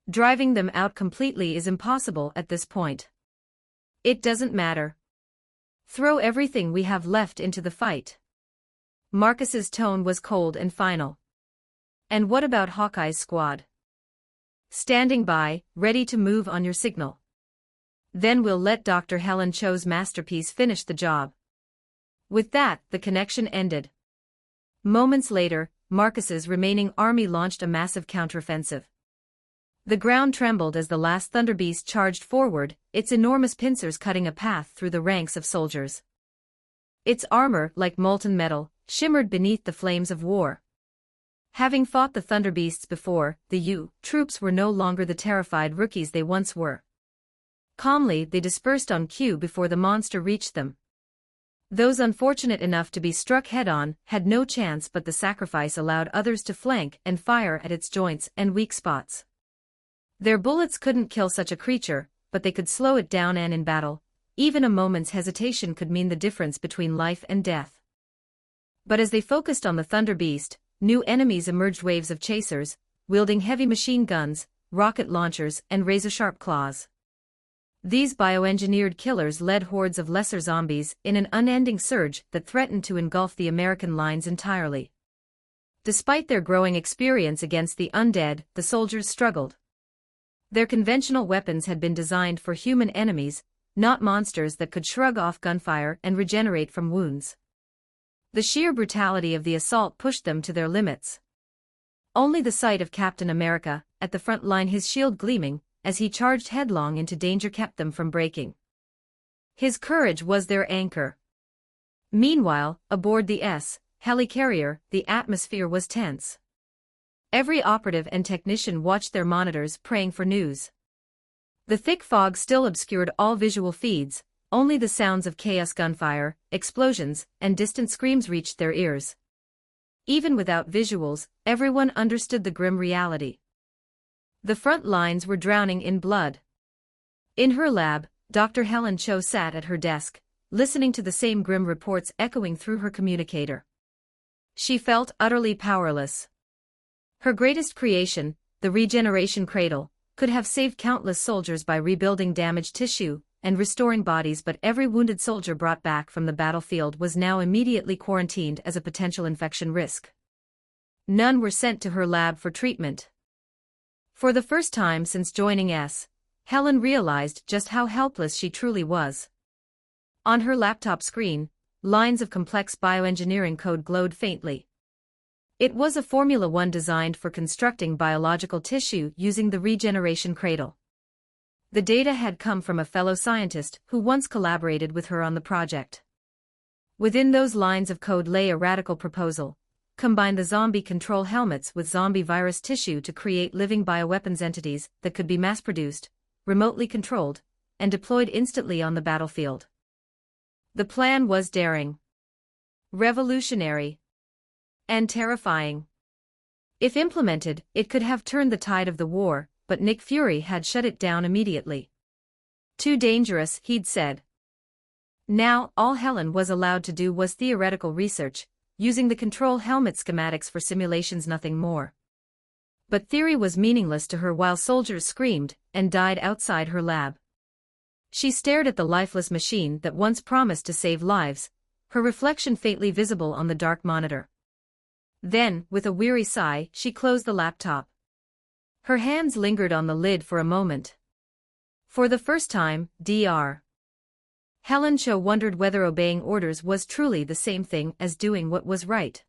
S2: Driving them out completely is impossible at this point. It doesn't matter. Throw everything we have left into the fight. Marcus's tone was cold and final. And what about Hawkeye's squad? Standing by, ready to move on your signal. Then we'll let Dr. Helen Cho's masterpiece finish the job. With that, the connection ended. Moments later, Marcus's remaining army launched a massive counteroffensive. The ground trembled as the last Thunder Beast charged forward, its enormous pincers cutting a path through the ranks of soldiers. Its armor, like molten metal, shimmered beneath the flames of war. Having fought the Thunder Beasts before, the troops were no longer the terrified rookies they once were. Calmly, they dispersed on cue before the monster reached them. Those unfortunate enough to be struck head-on had no chance, but the sacrifice allowed others to flank and fire at its joints and weak spots. Their bullets couldn't kill such a creature, but they could slow it down, and in battle, even a moment's hesitation could mean the difference between life and death. But as they focused on the Thunder Beast, new enemies emerged, waves of chasers, wielding heavy machine guns, rocket launchers, and razor-sharp claws. These bioengineered killers led hordes of lesser zombies in an unending surge that threatened to engulf the American lines entirely. Despite their growing experience against the undead, the soldiers struggled. Their conventional weapons had been designed for human enemies, not monsters that could shrug off gunfire and regenerate from wounds. The sheer brutality of the assault pushed them to their limits. Only the sight of Captain America, at the front line, his shield gleaming, as he charged headlong into danger, kept them from breaking. His courage was their anchor. Meanwhile, aboard the helicarrier, the atmosphere was tense. Every operative and technician watched their monitors, praying for news. The thick fog still obscured all visual feeds, only the sounds of chaos, gunfire, explosions, and distant screams reached their ears. Even without visuals, everyone understood the grim reality. The front lines were drowning in blood. In her lab, Dr. Helen Cho sat at her desk, listening to the same grim reports echoing through her communicator. She felt utterly powerless. Her greatest creation, the regeneration cradle, could have saved countless soldiers by rebuilding damaged tissue and restoring bodies, but every wounded soldier brought back from the battlefield was now immediately quarantined as a potential infection risk. None were sent to her lab for treatment. For the first time since joining Helen realized just how helpless she truly was. On her laptop screen, lines of complex bioengineering code glowed faintly. It was a Formula One designed for constructing biological tissue using the regeneration cradle. The data had come from a fellow scientist who once collaborated with her on the project. Within those lines of code lay a radical proposal: combine the zombie control helmets with zombie virus tissue to create living bioweapons entities that could be mass-produced, remotely controlled, and deployed instantly on the battlefield. The plan was daring, revolutionary, and terrifying. If implemented, it could have turned the tide of the war, but Nick Fury had shut it down immediately. Too dangerous, he'd said. Now, all Helen was allowed to do was theoretical research, using the control helmet schematics for simulations, nothing more. But theory was meaningless to her while soldiers screamed and died outside her lab. She stared at the lifeless machine that once promised to save lives, her reflection faintly visible on the dark monitor. Then, with a weary sigh, she closed the laptop. Her hands lingered on the lid for a moment. For the first time, Dr. Helen Cho wondered whether obeying orders was truly the same thing as doing what was right.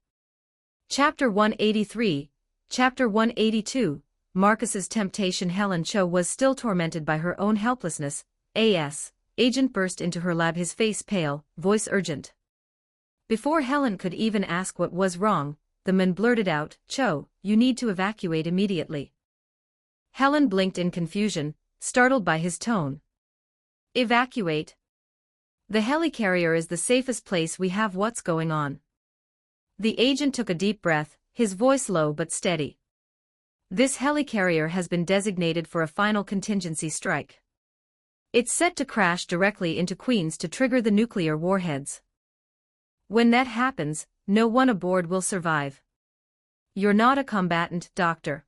S2: Chapter 183, Chapter 182, Marcus's temptation. Helen Cho was still tormented by her own helplessness. Agent burst into her lab, his face pale, voice urgent. Before Helen could even ask what was wrong, the man blurted out, "Cho, you need to evacuate immediately." Helen blinked in confusion, startled by his tone. "Evacuate? The helicarrier is the safest place we have. What's going on?" The agent took a deep breath, his voice low but steady. "This helicarrier has been designated for a final contingency strike. It's set to crash directly into Queens to trigger the nuclear warheads. When that happens, no one aboard will survive. You're not a combatant, Doctor.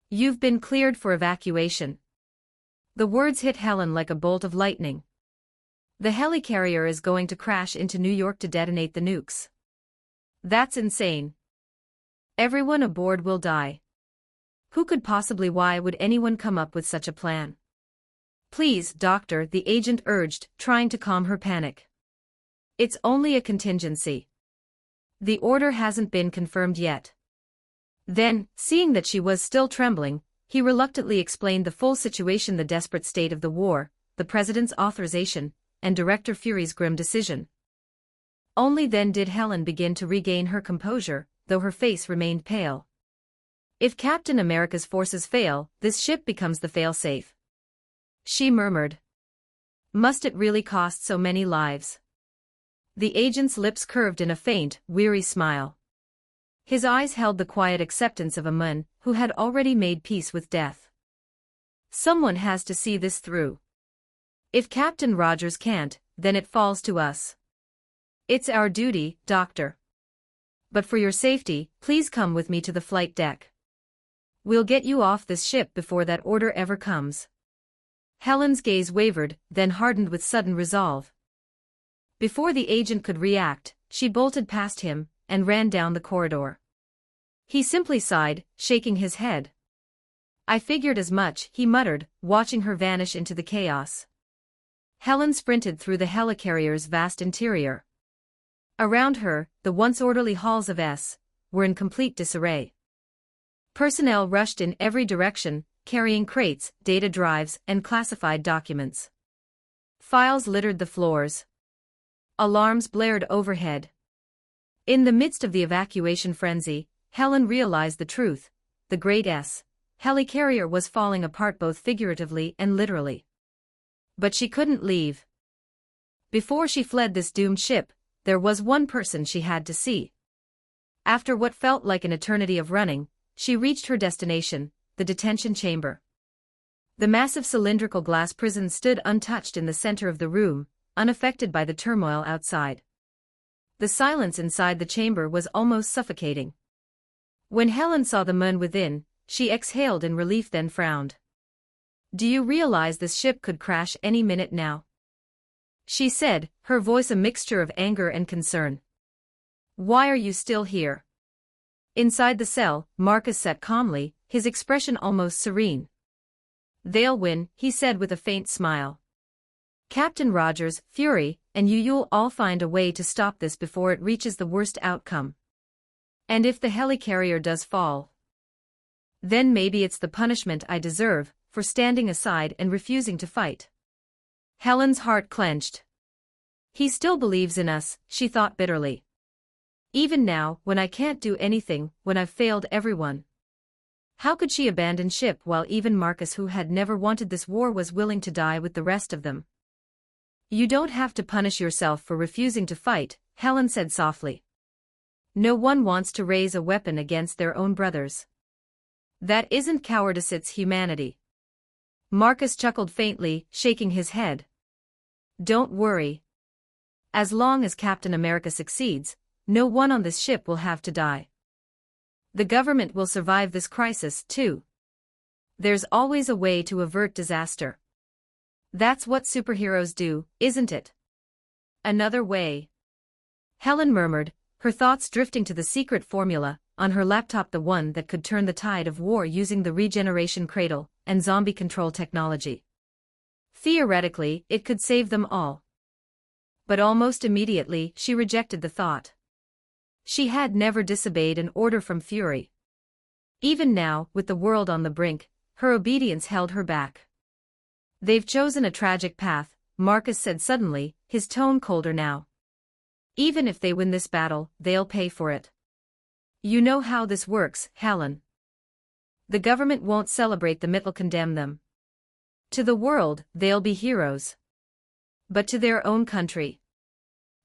S2: You've been cleared for evacuation." The words hit Helen like a bolt of lightning. The helicarrier is going to crash into New York to detonate the nukes. That's insane. Everyone aboard will die. Who could possibly? Why would anyone come up with such a plan? "Please, Doctor," the agent urged, trying to calm her panic. "It's only a contingency. The order hasn't been confirmed yet." Then, seeing that she was still trembling, he reluctantly explained the full situation: the desperate state of the war, the President's authorization, and Director Fury's grim decision. Only then did Helen begin to regain her composure, though her face remained pale. "If Captain America's forces fail, this ship becomes the fail-safe," she murmured. "Must it really cost so many lives?" The agent's lips curved in a faint, weary smile. His eyes held the quiet acceptance of a man who had already made peace with death. "Someone has to see this through. If Captain Rogers can't, then it falls to us. It's our duty, Doctor. But for your safety, please come with me to the flight deck. We'll get you off this ship before that order ever comes." Helen's gaze wavered, then hardened with sudden resolve. Before the agent could react, she bolted past him and ran down the corridor. He simply sighed, shaking his head. "I figured as much," he muttered, watching her vanish into the chaos. Helen sprinted through the helicarrier's vast interior. Around her, the once orderly halls of S were in complete disarray. Personnel rushed in every direction, carrying crates, data drives, and classified documents. Files littered the floors. Alarms blared overhead. In the midst of the evacuation frenzy, Helen realized the truth: the great S helicarrier was falling apart both figuratively and literally. But she couldn't leave. Before she fled this doomed ship, there was one person she had to see. After what felt like an eternity of running, she reached her destination, the detention chamber. The massive cylindrical glass prison stood untouched in the center of the room, unaffected by the turmoil outside. The silence inside the chamber was almost suffocating. When Helen saw the man within, she exhaled in relief, then frowned. "Do you realize this ship could crash any minute now?" she said, her voice a mixture of anger and concern. "Why are you still here?" Inside the cell, Marcus sat calmly, his expression almost serene. "They'll win," he said with a faint smile. "Captain Rogers, Fury, and you'll all find a way to stop this before it reaches the worst outcome. And if the helicarrier does fall, then maybe it's the punishment I deserve for standing aside and refusing to fight." Helen's heart clenched. "He still believes in us," she thought bitterly. "Even now, when I can't do anything, when I've failed everyone." How could she abandon ship while even Marcus, who had never wanted this war, was willing to die with the rest of them? "You don't have to punish yourself for refusing to fight," Helen said softly. "No one wants to raise a weapon against their own brothers. That isn't cowardice, it's humanity." Marcus chuckled faintly, shaking his head. "Don't worry. As long as Captain America succeeds, no one on this ship will have to die. The government will survive this crisis, too. There's always a way to avert disaster. That's what superheroes do, isn't it?" "Another way," Helen murmured, her thoughts drifting to the secret formula on her laptop, the one that could turn the tide of war using the regeneration cradle and zombie control technology. Theoretically, it could save them all. But almost immediately, she rejected the thought. She had never disobeyed an order from Fury. Even now, with the world on the brink, her obedience held her back. "They've chosen a tragic path," Marcus said suddenly, his tone colder now. Even if they win this battle, they'll pay for it. You know how this works, Helen. The government won't celebrate them, it'll condemn them. To the world, they'll be heroes. But to their own country.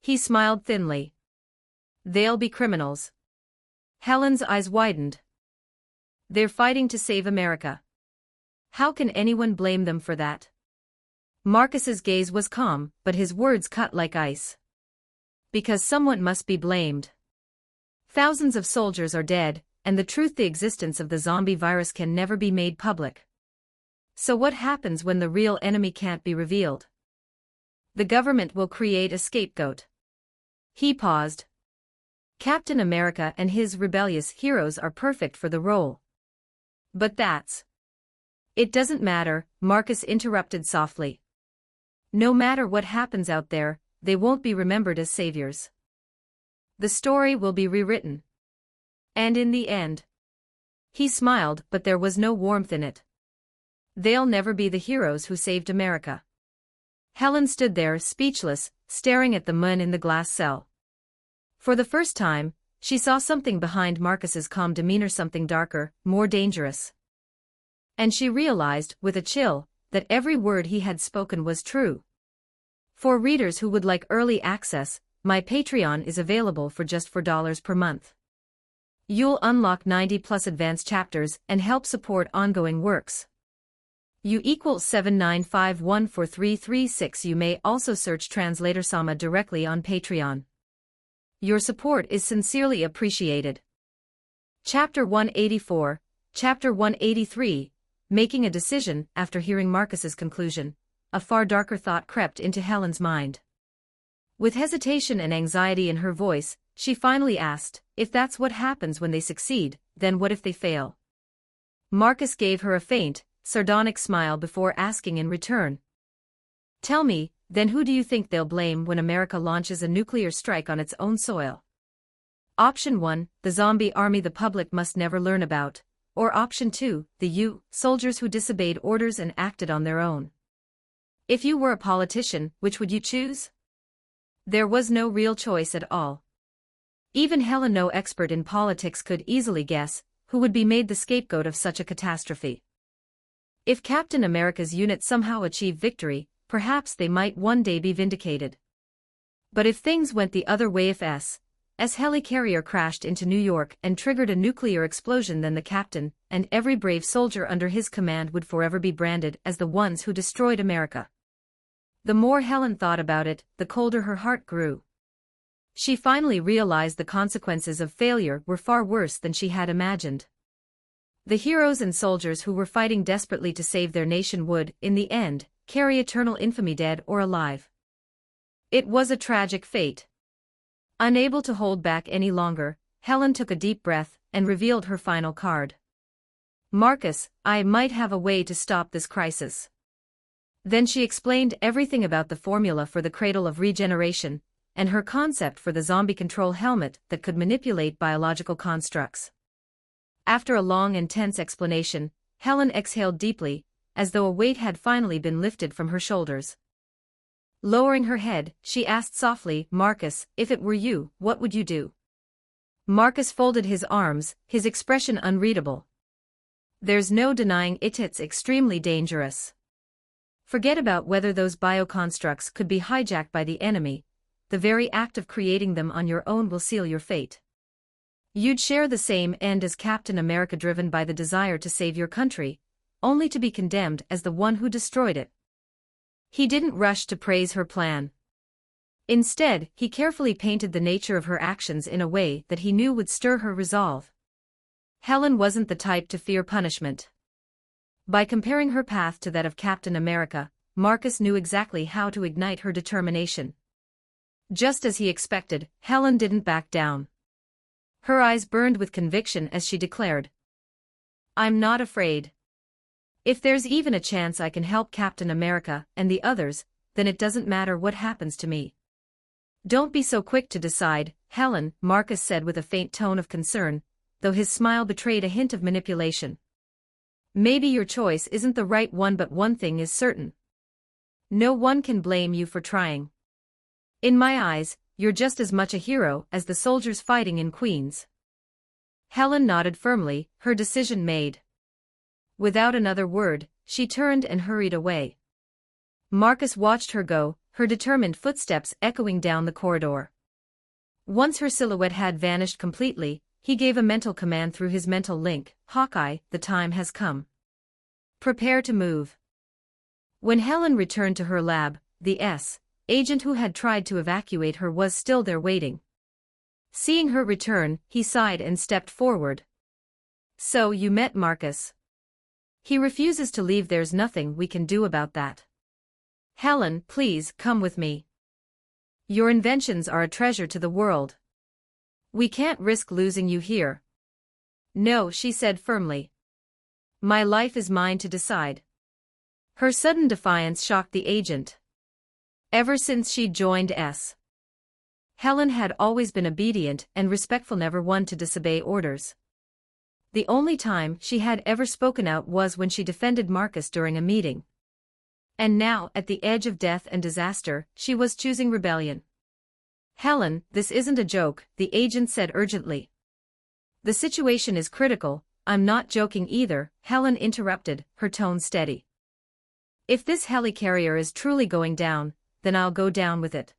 S2: He smiled thinly. They'll be criminals. Helen's eyes widened. They're fighting to save America. How can anyone blame them for that? Marcus's gaze was calm, but his words cut like ice. Because someone must be blamed. Thousands of soldiers are dead, and the existence of the zombie virus can never be made public. So what happens when the real enemy can't be revealed? The government will create a scapegoat. He paused. Captain America and his rebellious heroes are perfect for the role. But that's... It doesn't matter, Marcus interrupted softly. No matter what happens out there, they won't be remembered as saviors. The story will be rewritten. And in the end... He smiled, but there was no warmth in it. They'll never be the heroes who saved America. Helen stood there, speechless, staring at the moon in the glass cell. For the first time, she saw something behind Marcus's calm demeanor, something darker, more dangerous. And she realized, with a chill, that every word he had spoken was true. For readers who would like early access, my Patreon is available for just $4 per month. You'll unlock 90+ advanced chapters and help support ongoing works. U equals 79514336. You may also search Translator Sama directly on Patreon. Your support is sincerely appreciated. Chapter 184, Chapter 183, Making a Decision. After hearing Marcus's conclusion, a far darker thought crept into Helen's mind. With hesitation and anxiety in her voice, she finally asked, if that's what happens when they succeed, then what if they fail? Marcus gave her a faint, sardonic smile before asking in return. Tell me, then who do you think they'll blame when America launches a nuclear strike on its own soil? Option 1, the zombie army the public must never learn about, or Option 2, the soldiers who disobeyed orders and acted on their own. If you were a politician, which would you choose? There was no real choice at all. Even Helen, no expert in politics, could easily guess who would be made the scapegoat of such a catastrophe. If Captain America's unit somehow achieved victory, perhaps they might one day be vindicated. But if things went the other way, if S helicarrier crashed into New York and triggered a nuclear explosion, then the captain and every brave soldier under his command would forever be branded as the ones who destroyed America. The more Helen thought about it, the colder her heart grew. She finally realized the consequences of failure were far worse than she had imagined. The heroes and soldiers who were fighting desperately to save their nation would, in the end, carry eternal infamy, dead or alive. It was a tragic fate. Unable to hold back any longer, Helen took a deep breath and revealed her final card. Marcus, I might have a way to stop this crisis. Then she explained everything about the formula for the cradle of regeneration, and her concept for the zombie control helmet that could manipulate biological constructs. After a long and tense explanation, Helen exhaled deeply, as though a weight had finally been lifted from her shoulders. Lowering her head, she asked softly, Marcus, if it were you, what would you do? Marcus folded his arms, his expression unreadable. There's no denying it's extremely dangerous. Forget about whether those bioconstructs could be hijacked by the enemy. The very act of creating them on your own will seal your fate. You'd share the same end as Captain America, driven by the desire to save your country, only to be condemned as the one who destroyed it. He didn't rush to praise her plan. Instead, he carefully painted the nature of her actions in a way that he knew would stir her resolve. Helen wasn't the type to fear punishment. By comparing her path to that of Captain America, Marcus knew exactly how to ignite her determination. Just as he expected, Helen didn't back down. Her eyes burned with conviction as she declared, I'm not afraid. If there's even a chance I can help Captain America and the others, then it doesn't matter what happens to me. Don't be so quick to decide, Helen, Marcus said with a faint tone of concern, though his smile betrayed a hint of manipulation. Maybe your choice isn't the right one, but one thing is certain. No one can blame you for trying. In my eyes, you're just as much a hero as the soldiers fighting in Queens. Helen nodded firmly, her decision made. Without another word, she turned and hurried away. Marcus watched her go, her determined footsteps echoing down the corridor. Once her silhouette had vanished completely, he gave a mental command through his mental link, "Hawkeye, the time has come. Prepare to move." When Helen returned to her lab, the agent who had tried to evacuate her was still there waiting. Seeing her return, he sighed and stepped forward. "So you met Marcus. He refuses to leave. There's nothing we can do about that. Helen, please, come with me. Your inventions are a treasure to the world. We can't risk losing you here." "No," she said firmly. "My life is mine to decide." Her sudden defiance shocked the agent. Ever since she'd joined Helen had always been obedient and respectful, never one to disobey orders. The only time she had ever spoken out was when she defended Marcus during a meeting. And now, at the edge of death and disaster, she was choosing rebellion. "Helen, this isn't a joke," the agent said urgently. "The situation is critical." "I'm not joking either," Helen interrupted, her tone steady. "If this helicarrier is truly going down, then I'll go down with it.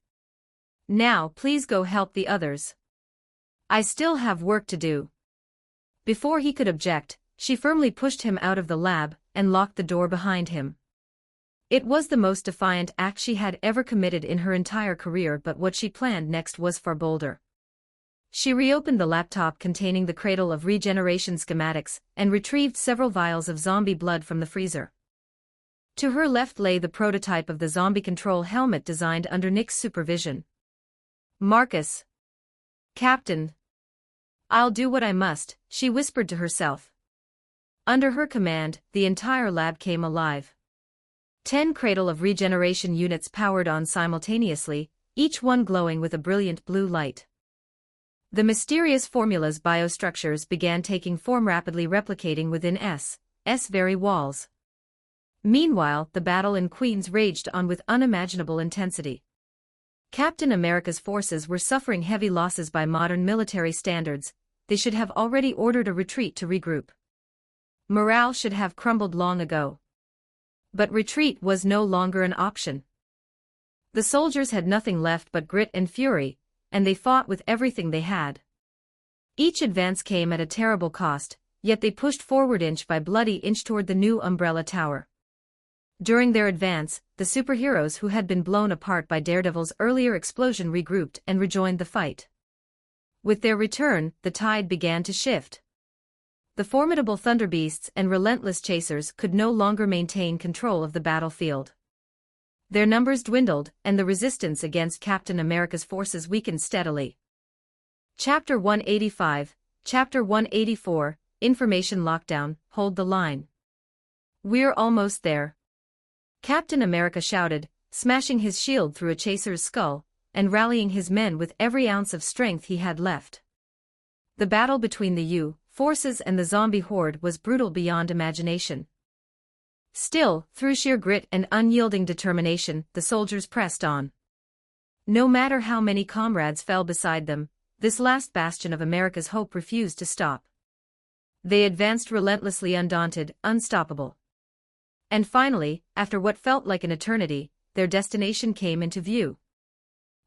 S2: Now please go help the others. I still have work to do." Before he could object, she firmly pushed him out of the lab and locked the door behind him. It was the most defiant act she had ever committed in her entire career, but what she planned next was far bolder. She reopened the laptop containing the cradle of regeneration schematics and retrieved several vials of zombie blood from the freezer. To her left lay the prototype of the zombie control helmet designed under Nick's supervision. "Marcus. Captain. I'll do what I must," she whispered to herself. Under her command, the entire lab came alive. 10 cradle of regeneration units powered on simultaneously, each one glowing with a brilliant blue light. The mysterious formula's biostructures began taking form, rapidly replicating within S very walls. Meanwhile, the battle in Queens raged on with unimaginable intensity. Captain America's forces were suffering heavy losses by modern military standards. They should have already ordered a retreat to regroup. Morale should have crumbled long ago. But retreat was no longer an option. The soldiers had nothing left but grit and fury, and they fought with everything they had. Each advance came at a terrible cost, yet they pushed forward inch by bloody inch toward the new Umbrella Tower. During their advance, the superheroes who had been blown apart by Daredevil's earlier explosion regrouped and rejoined the fight. With their return, the tide began to shift. The formidable Thunderbeasts and relentless chasers could no longer maintain control of the battlefield. Their numbers dwindled, and the resistance against Captain America's forces weakened steadily. Chapter 185, Chapter 184, Information Lockdown, Hold the Line. "We're almost there," Captain America shouted, smashing his shield through a chaser's skull, and rallying his men with every ounce of strength he had left. The battle between the forces and the zombie horde was brutal beyond imagination. Still, through sheer grit and unyielding determination, the soldiers pressed on. No matter how many comrades fell beside them, this last bastion of America's hope refused to stop. They advanced relentlessly, undaunted, unstoppable. And finally, after what felt like an eternity, their destination came into view.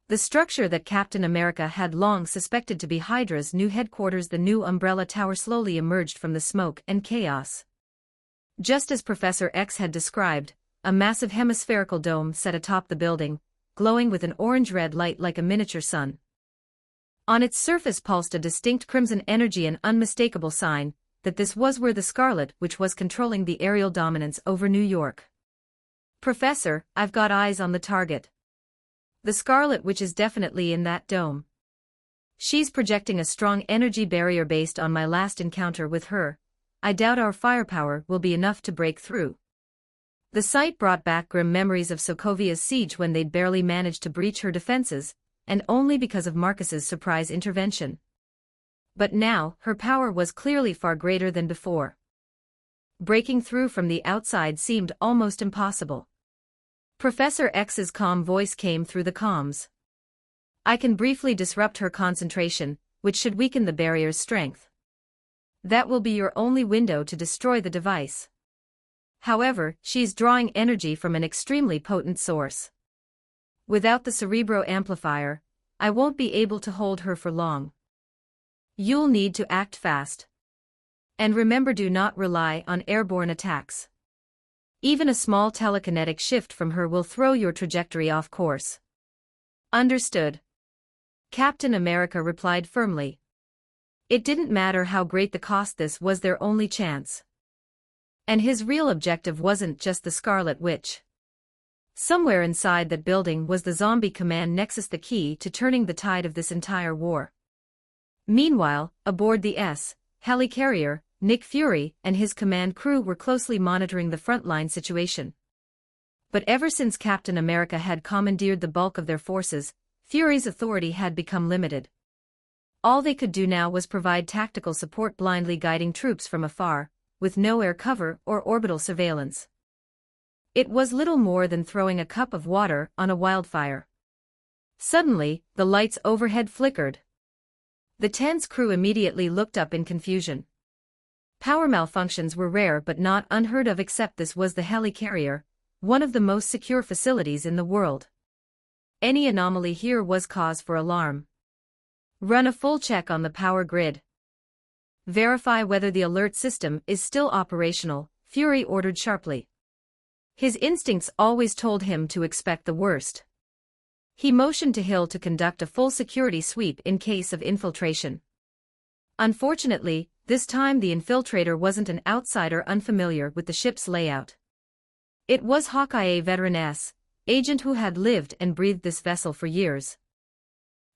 S2: The structure that Captain America had long suspected to be Hydra's new headquarters, the new Umbrella Tower, slowly emerged from the smoke and chaos. Just as Professor X had described, a massive hemispherical dome sat atop the building, glowing with an orange-red light like a miniature sun. On its surface pulsed a distinct crimson energy, an unmistakable sign that this was where the Scarlet Witch was controlling the aerial dominance over New York. "Professor, I've got eyes on the target. The Scarlet Witch is definitely in that dome. She's projecting a strong energy barrier. Based on my last encounter with her, I doubt our firepower will be enough to break through." The sight brought back grim memories of Sokovia's siege, when they'd barely managed to breach her defenses, and only because of Marcus's surprise intervention. But now, her power was clearly far greater than before. Breaking through from the outside seemed almost impossible. Professor X's calm voice came through the comms. I can briefly disrupt her concentration, which should weaken the barrier's strength. That will be your only window to destroy the device. However, she's drawing energy from an extremely potent source. Without the cerebro amplifier, I won't be able to hold her for long. You'll need to act fast. And remember, do not rely on airborne attacks. Even a small telekinetic shift from her will throw your trajectory off course. Understood. Captain America replied firmly. It didn't matter how great the cost, this was their only chance. And his real objective wasn't just the Scarlet Witch. Somewhere inside that building was the zombie command nexus, the key to turning the tide of this entire war. Meanwhile, aboard the helicarrier, Nick Fury and his command crew were closely monitoring the frontline situation. But ever since Captain America had commandeered the bulk of their forces, Fury's authority had become limited. All they could do now was provide tactical support, blindly guiding troops from afar, with no air cover or orbital surveillance. It was little more than throwing a cup of water on a wildfire. Suddenly, the lights overhead flickered. The tense crew immediately looked up in confusion. Power malfunctions were rare but not unheard of, except this was the helicarrier, one of the most secure facilities in the world. Any anomaly here was cause for alarm. Run a full check on the power grid. Verify whether the alert system is still operational, Fury ordered sharply. His instincts always told him to expect the worst. He motioned to Hill to conduct a full security sweep in case of infiltration. Unfortunately, this time the infiltrator wasn't an outsider unfamiliar with the ship's layout. It was Hawkeye, a veteran agent who had lived and breathed this vessel for years.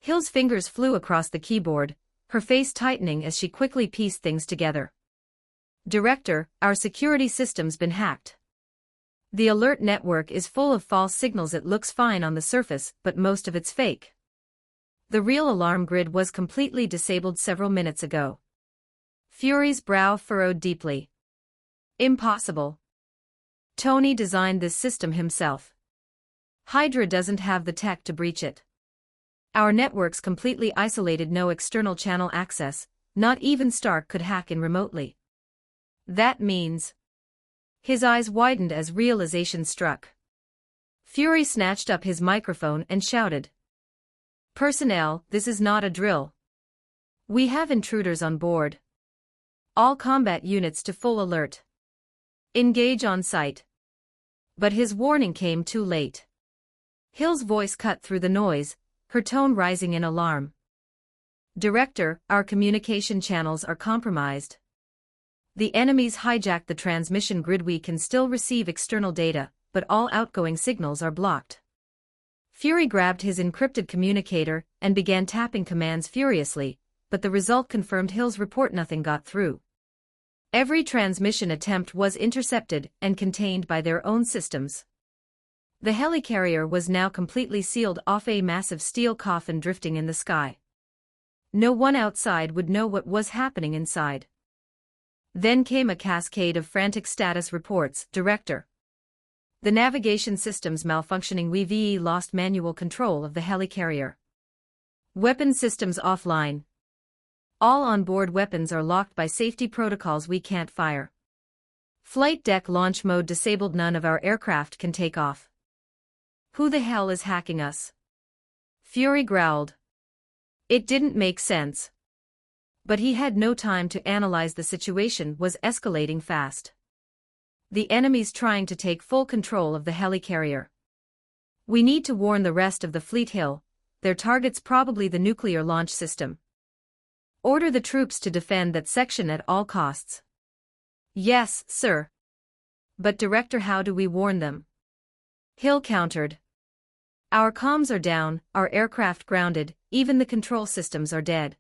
S2: Hill's fingers flew across the keyboard, her face tightening as she quickly pieced things together. Director, our security system's been hacked. The alert network is full of false signals. It looks fine on the surface, but most of it's fake. The real alarm grid was completely disabled several minutes ago. Fury's brow furrowed deeply. Impossible. Tony designed this system himself. Hydra doesn't have the tech to breach it. Our network's completely isolated, no external channel access, not even Stark could hack in remotely. That means... His eyes widened as realization struck. Fury snatched up his microphone and shouted. Personnel, this is not a drill. We have intruders on board. All combat units to full alert. Engage on sight. But his warning came too late. Hill's voice cut through the noise, her tone rising in alarm. Director, our communication channels are compromised. The enemies hijacked the transmission grid. We can still receive external data, but all outgoing signals are blocked. Fury grabbed his encrypted communicator and began tapping commands furiously, but the result confirmed Hill's report: nothing got through. Every transmission attempt was intercepted and contained by their own systems. The helicarrier was now completely sealed off, a massive steel coffin drifting in the sky. No one outside would know what was happening inside. Then came a cascade of frantic status reports. Director. The navigation system's malfunctioning. We've lost manual control of the helicarrier. Weapon systems offline. All on-board weapons are locked by safety protocols. We can't fire. Flight deck launch mode disabled. None of our aircraft can take off. Who the hell is hacking us? Fury growled. It didn't make sense. But he had no time to analyze. The situation was escalating fast. The enemy's trying to take full control of the helicarrier. We need to warn the rest of the fleet. Hill, their target's probably the nuclear launch system. Order the troops to defend that section at all costs. Yes, sir. But Director, how do we warn them? Hill countered. Our comms are down, our aircraft grounded, even the control systems are dead.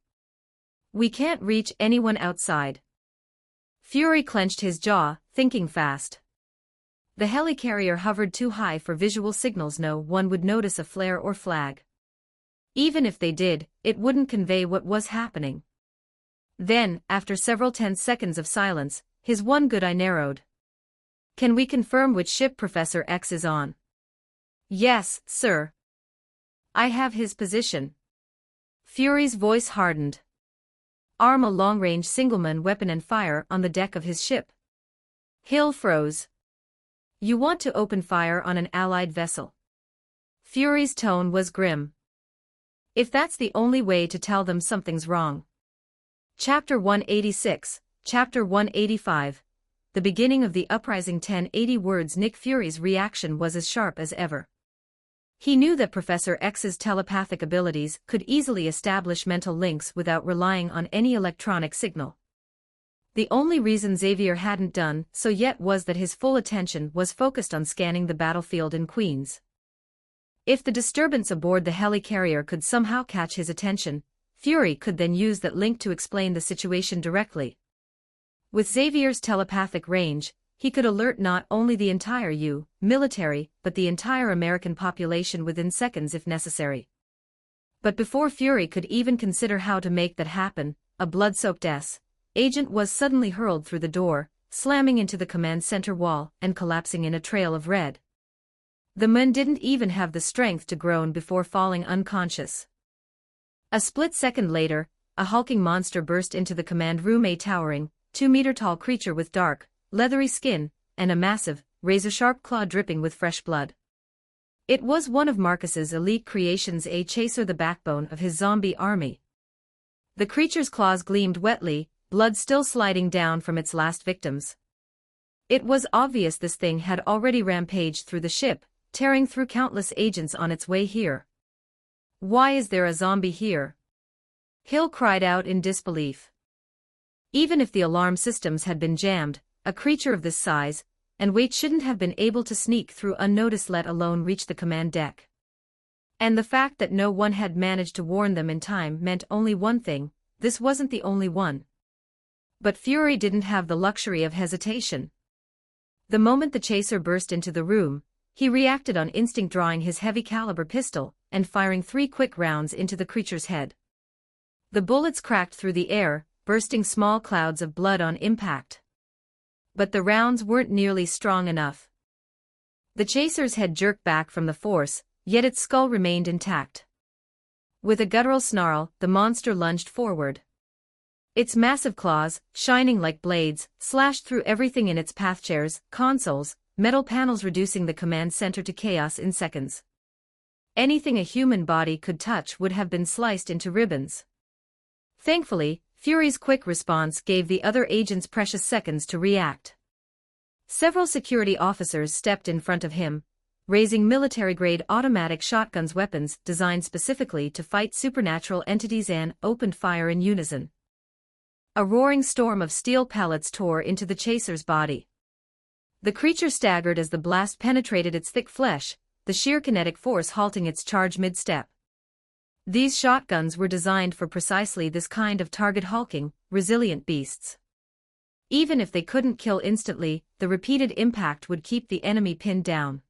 S2: We can't reach anyone outside. Fury clenched his jaw, thinking fast. The helicarrier hovered too high for visual signals. No one would notice a flare or flag. Even if they did, it wouldn't convey what was happening. Then, after several tense seconds of silence, his one good eye narrowed. Can we confirm which ship Professor X is on? Yes, sir. I have his position. Fury's voice hardened. Arm a long-range singleman weapon and fire on the deck of his ship. Hill froze. You want to open fire on an Allied vessel? Fury's tone was grim. If that's the only way to tell them something's wrong. Chapter 186, Chapter 185. The beginning of the uprising. 1080 words. Nick Fury's reaction was as sharp as ever. He knew that Professor X's telepathic abilities could easily establish mental links without relying on any electronic signal. The only reason Xavier hadn't done so yet was that his full attention was focused on scanning the battlefield in Queens. If the disturbance aboard the helicarrier could somehow catch his attention, Fury could then use that link to explain the situation directly. With Xavier's telepathic range, he could alert not only the entire U.S. military, but the entire American population within seconds if necessary. But before Fury could even consider how to make that happen, a blood-soaked agent was suddenly hurled through the door, slamming into the command center wall and collapsing in a trail of red. The man didn't even have the strength to groan before falling unconscious. A split second later, a hulking monster burst into the command room. A towering, 2-meter-tall creature with dark, leathery skin, and a massive, razor-sharp claw dripping with fresh blood. It was one of Marcus's elite creations, a chaser, the backbone of his zombie army. The creature's claws gleamed wetly, blood still sliding down from its last victims. It was obvious this thing had already rampaged through the ship, tearing through countless agents on its way here. Why is there a zombie here? Hill cried out in disbelief. Even if the alarm systems had been jammed, a creature of this size and weight shouldn't have been able to sneak through unnoticed, let alone reach the command deck. And the fact that no one had managed to warn them in time meant only one thing: this wasn't the only one. But Fury didn't have the luxury of hesitation. The moment the chaser burst into the room, he reacted on instinct, drawing his heavy-caliber pistol and firing 3 quick rounds into the creature's head. The bullets cracked through the air, bursting small clouds of blood on impact. But the rounds weren't nearly strong enough. The chaser's head jerked back from the force, yet its skull remained intact. With a guttural snarl, the monster lunged forward. Its massive claws, shining like blades, slashed through everything in its path: chairs, consoles, metal panels, reducing the command center to chaos in seconds. Anything a human body could touch would have been sliced into ribbons. Thankfully, Fury's quick response gave the other agents precious seconds to react. Several security officers stepped in front of him, raising military-grade automatic shotguns, weapons designed specifically to fight supernatural entities, and opened fire in unison. A roaring storm of steel pellets tore into the chaser's body. The creature staggered as the blast penetrated its thick flesh, the sheer kinetic force halting its charge mid-step. These shotguns were designed for precisely this kind of target: hulking, resilient beasts. Even if they couldn't kill instantly, the repeated impact would keep the enemy pinned down.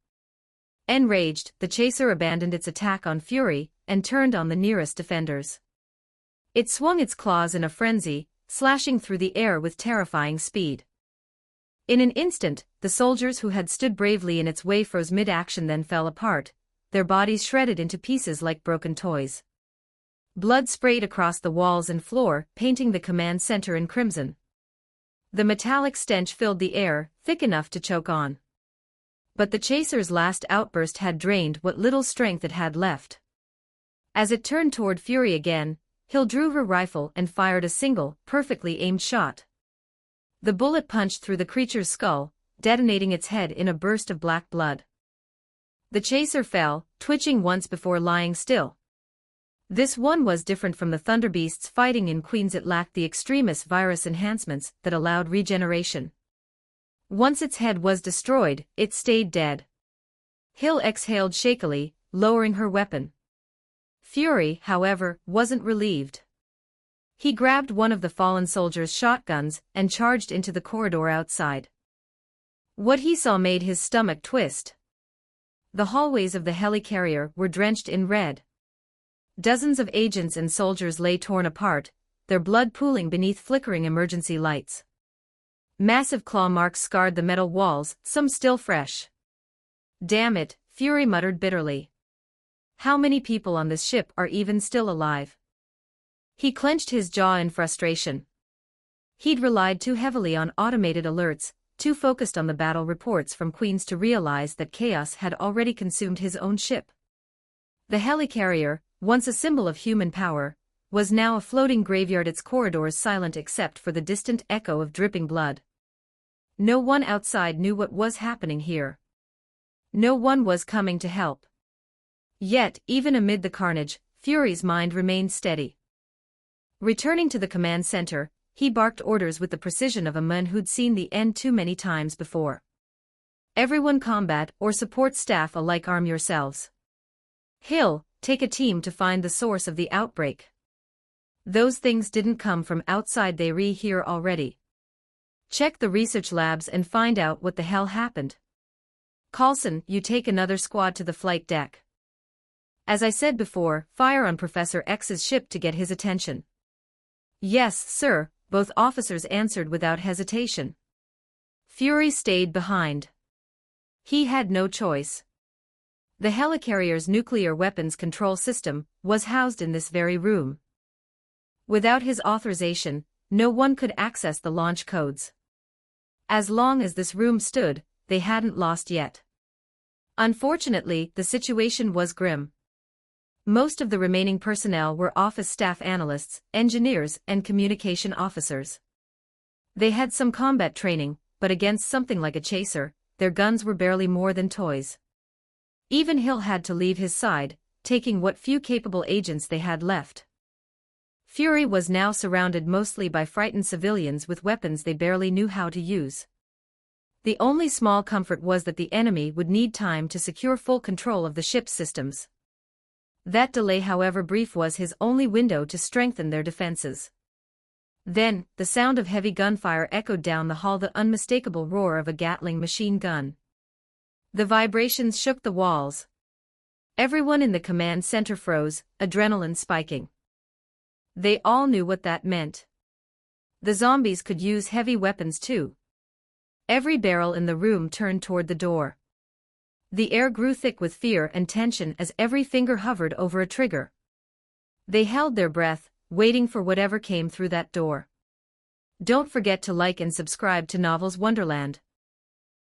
S2: Enraged, the chaser abandoned its attack on Fury and turned on the nearest defenders. It swung its claws in a frenzy, slashing through the air with terrifying speed. In an instant, the soldiers who had stood bravely in its way froze mid-action, then fell apart, their bodies shredded into pieces like broken toys. Blood sprayed across the walls and floor, painting the command center in crimson. The metallic stench filled the air, thick enough to choke on. But the chaser's last outburst had drained what little strength it had left. As it turned toward Fury again, Hill drew her rifle and fired a single, perfectly aimed shot. The bullet punched through the creature's skull, detonating its head in a burst of black blood. The chaser fell, twitching once before lying still. This one was different from the Thunderbeasts fighting in Queens. It lacked the extremist virus enhancements that allowed regeneration. Once its head was destroyed, it stayed dead. Hill exhaled shakily, lowering her weapon. Fury, however, wasn't relieved. He grabbed one of the fallen soldier's shotguns and charged into the corridor outside. What he saw made his stomach twist. The hallways of the helicarrier were drenched in red. Dozens of agents and soldiers lay torn apart, their blood pooling beneath flickering emergency lights. Massive claw marks scarred the metal walls, some still fresh. Damn it, Fury muttered bitterly. How many people on this ship are even still alive? He clenched his jaw in frustration. He'd relied too heavily on automated alerts, too focused on the battle reports from Queens to realize that chaos had already consumed his own ship. The helicarrier, once a symbol of human power, was now a floating graveyard, its corridors silent except for the distant echo of dripping blood. No one outside knew what was happening here. No one was coming to help. Yet, even amid the carnage, Fury's mind remained steady. Returning to the command center, he barked orders with the precision of a man who'd seen the end too many times before. Everyone, combat or support staff alike, arm yourselves. Hill, take a team to find the source of the outbreak. Those things didn't come from outside, they were here already. Check the research labs and find out what the hell happened. Coulson, you take another squad to the flight deck. As I said before, fire on Professor X's ship to get his attention. Yes, sir, both officers answered without hesitation. Fury stayed behind. He had no choice. The helicarrier's nuclear weapons control system was housed in this very room. Without his authorization, no one could access the launch codes. As long as this room stood, they hadn't lost yet. Unfortunately, the situation was grim. Most of the remaining personnel were office staff, analysts, engineers, and communication officers. They had some combat training, but against something like a chaser, their guns were barely more than toys. Even Hill had to leave his side, taking what few capable agents they had left. Fury was now surrounded mostly by frightened civilians with weapons they barely knew how to use. The only small comfort was that the enemy would need time to secure full control of the ship's systems. That delay, however brief, was his only window to strengthen their defenses. Then, the sound of heavy gunfire echoed down the hall, the unmistakable roar of a Gatling machine gun. The vibrations shook the walls. Everyone in the command center froze, adrenaline spiking. They all knew what that meant. The zombies could use heavy weapons too. Every barrel in the room turned toward the door. The air grew thick with fear and tension as every finger hovered over a trigger. They held their breath, waiting for whatever came through that door. Don't forget to like and subscribe to Novels Wonderland.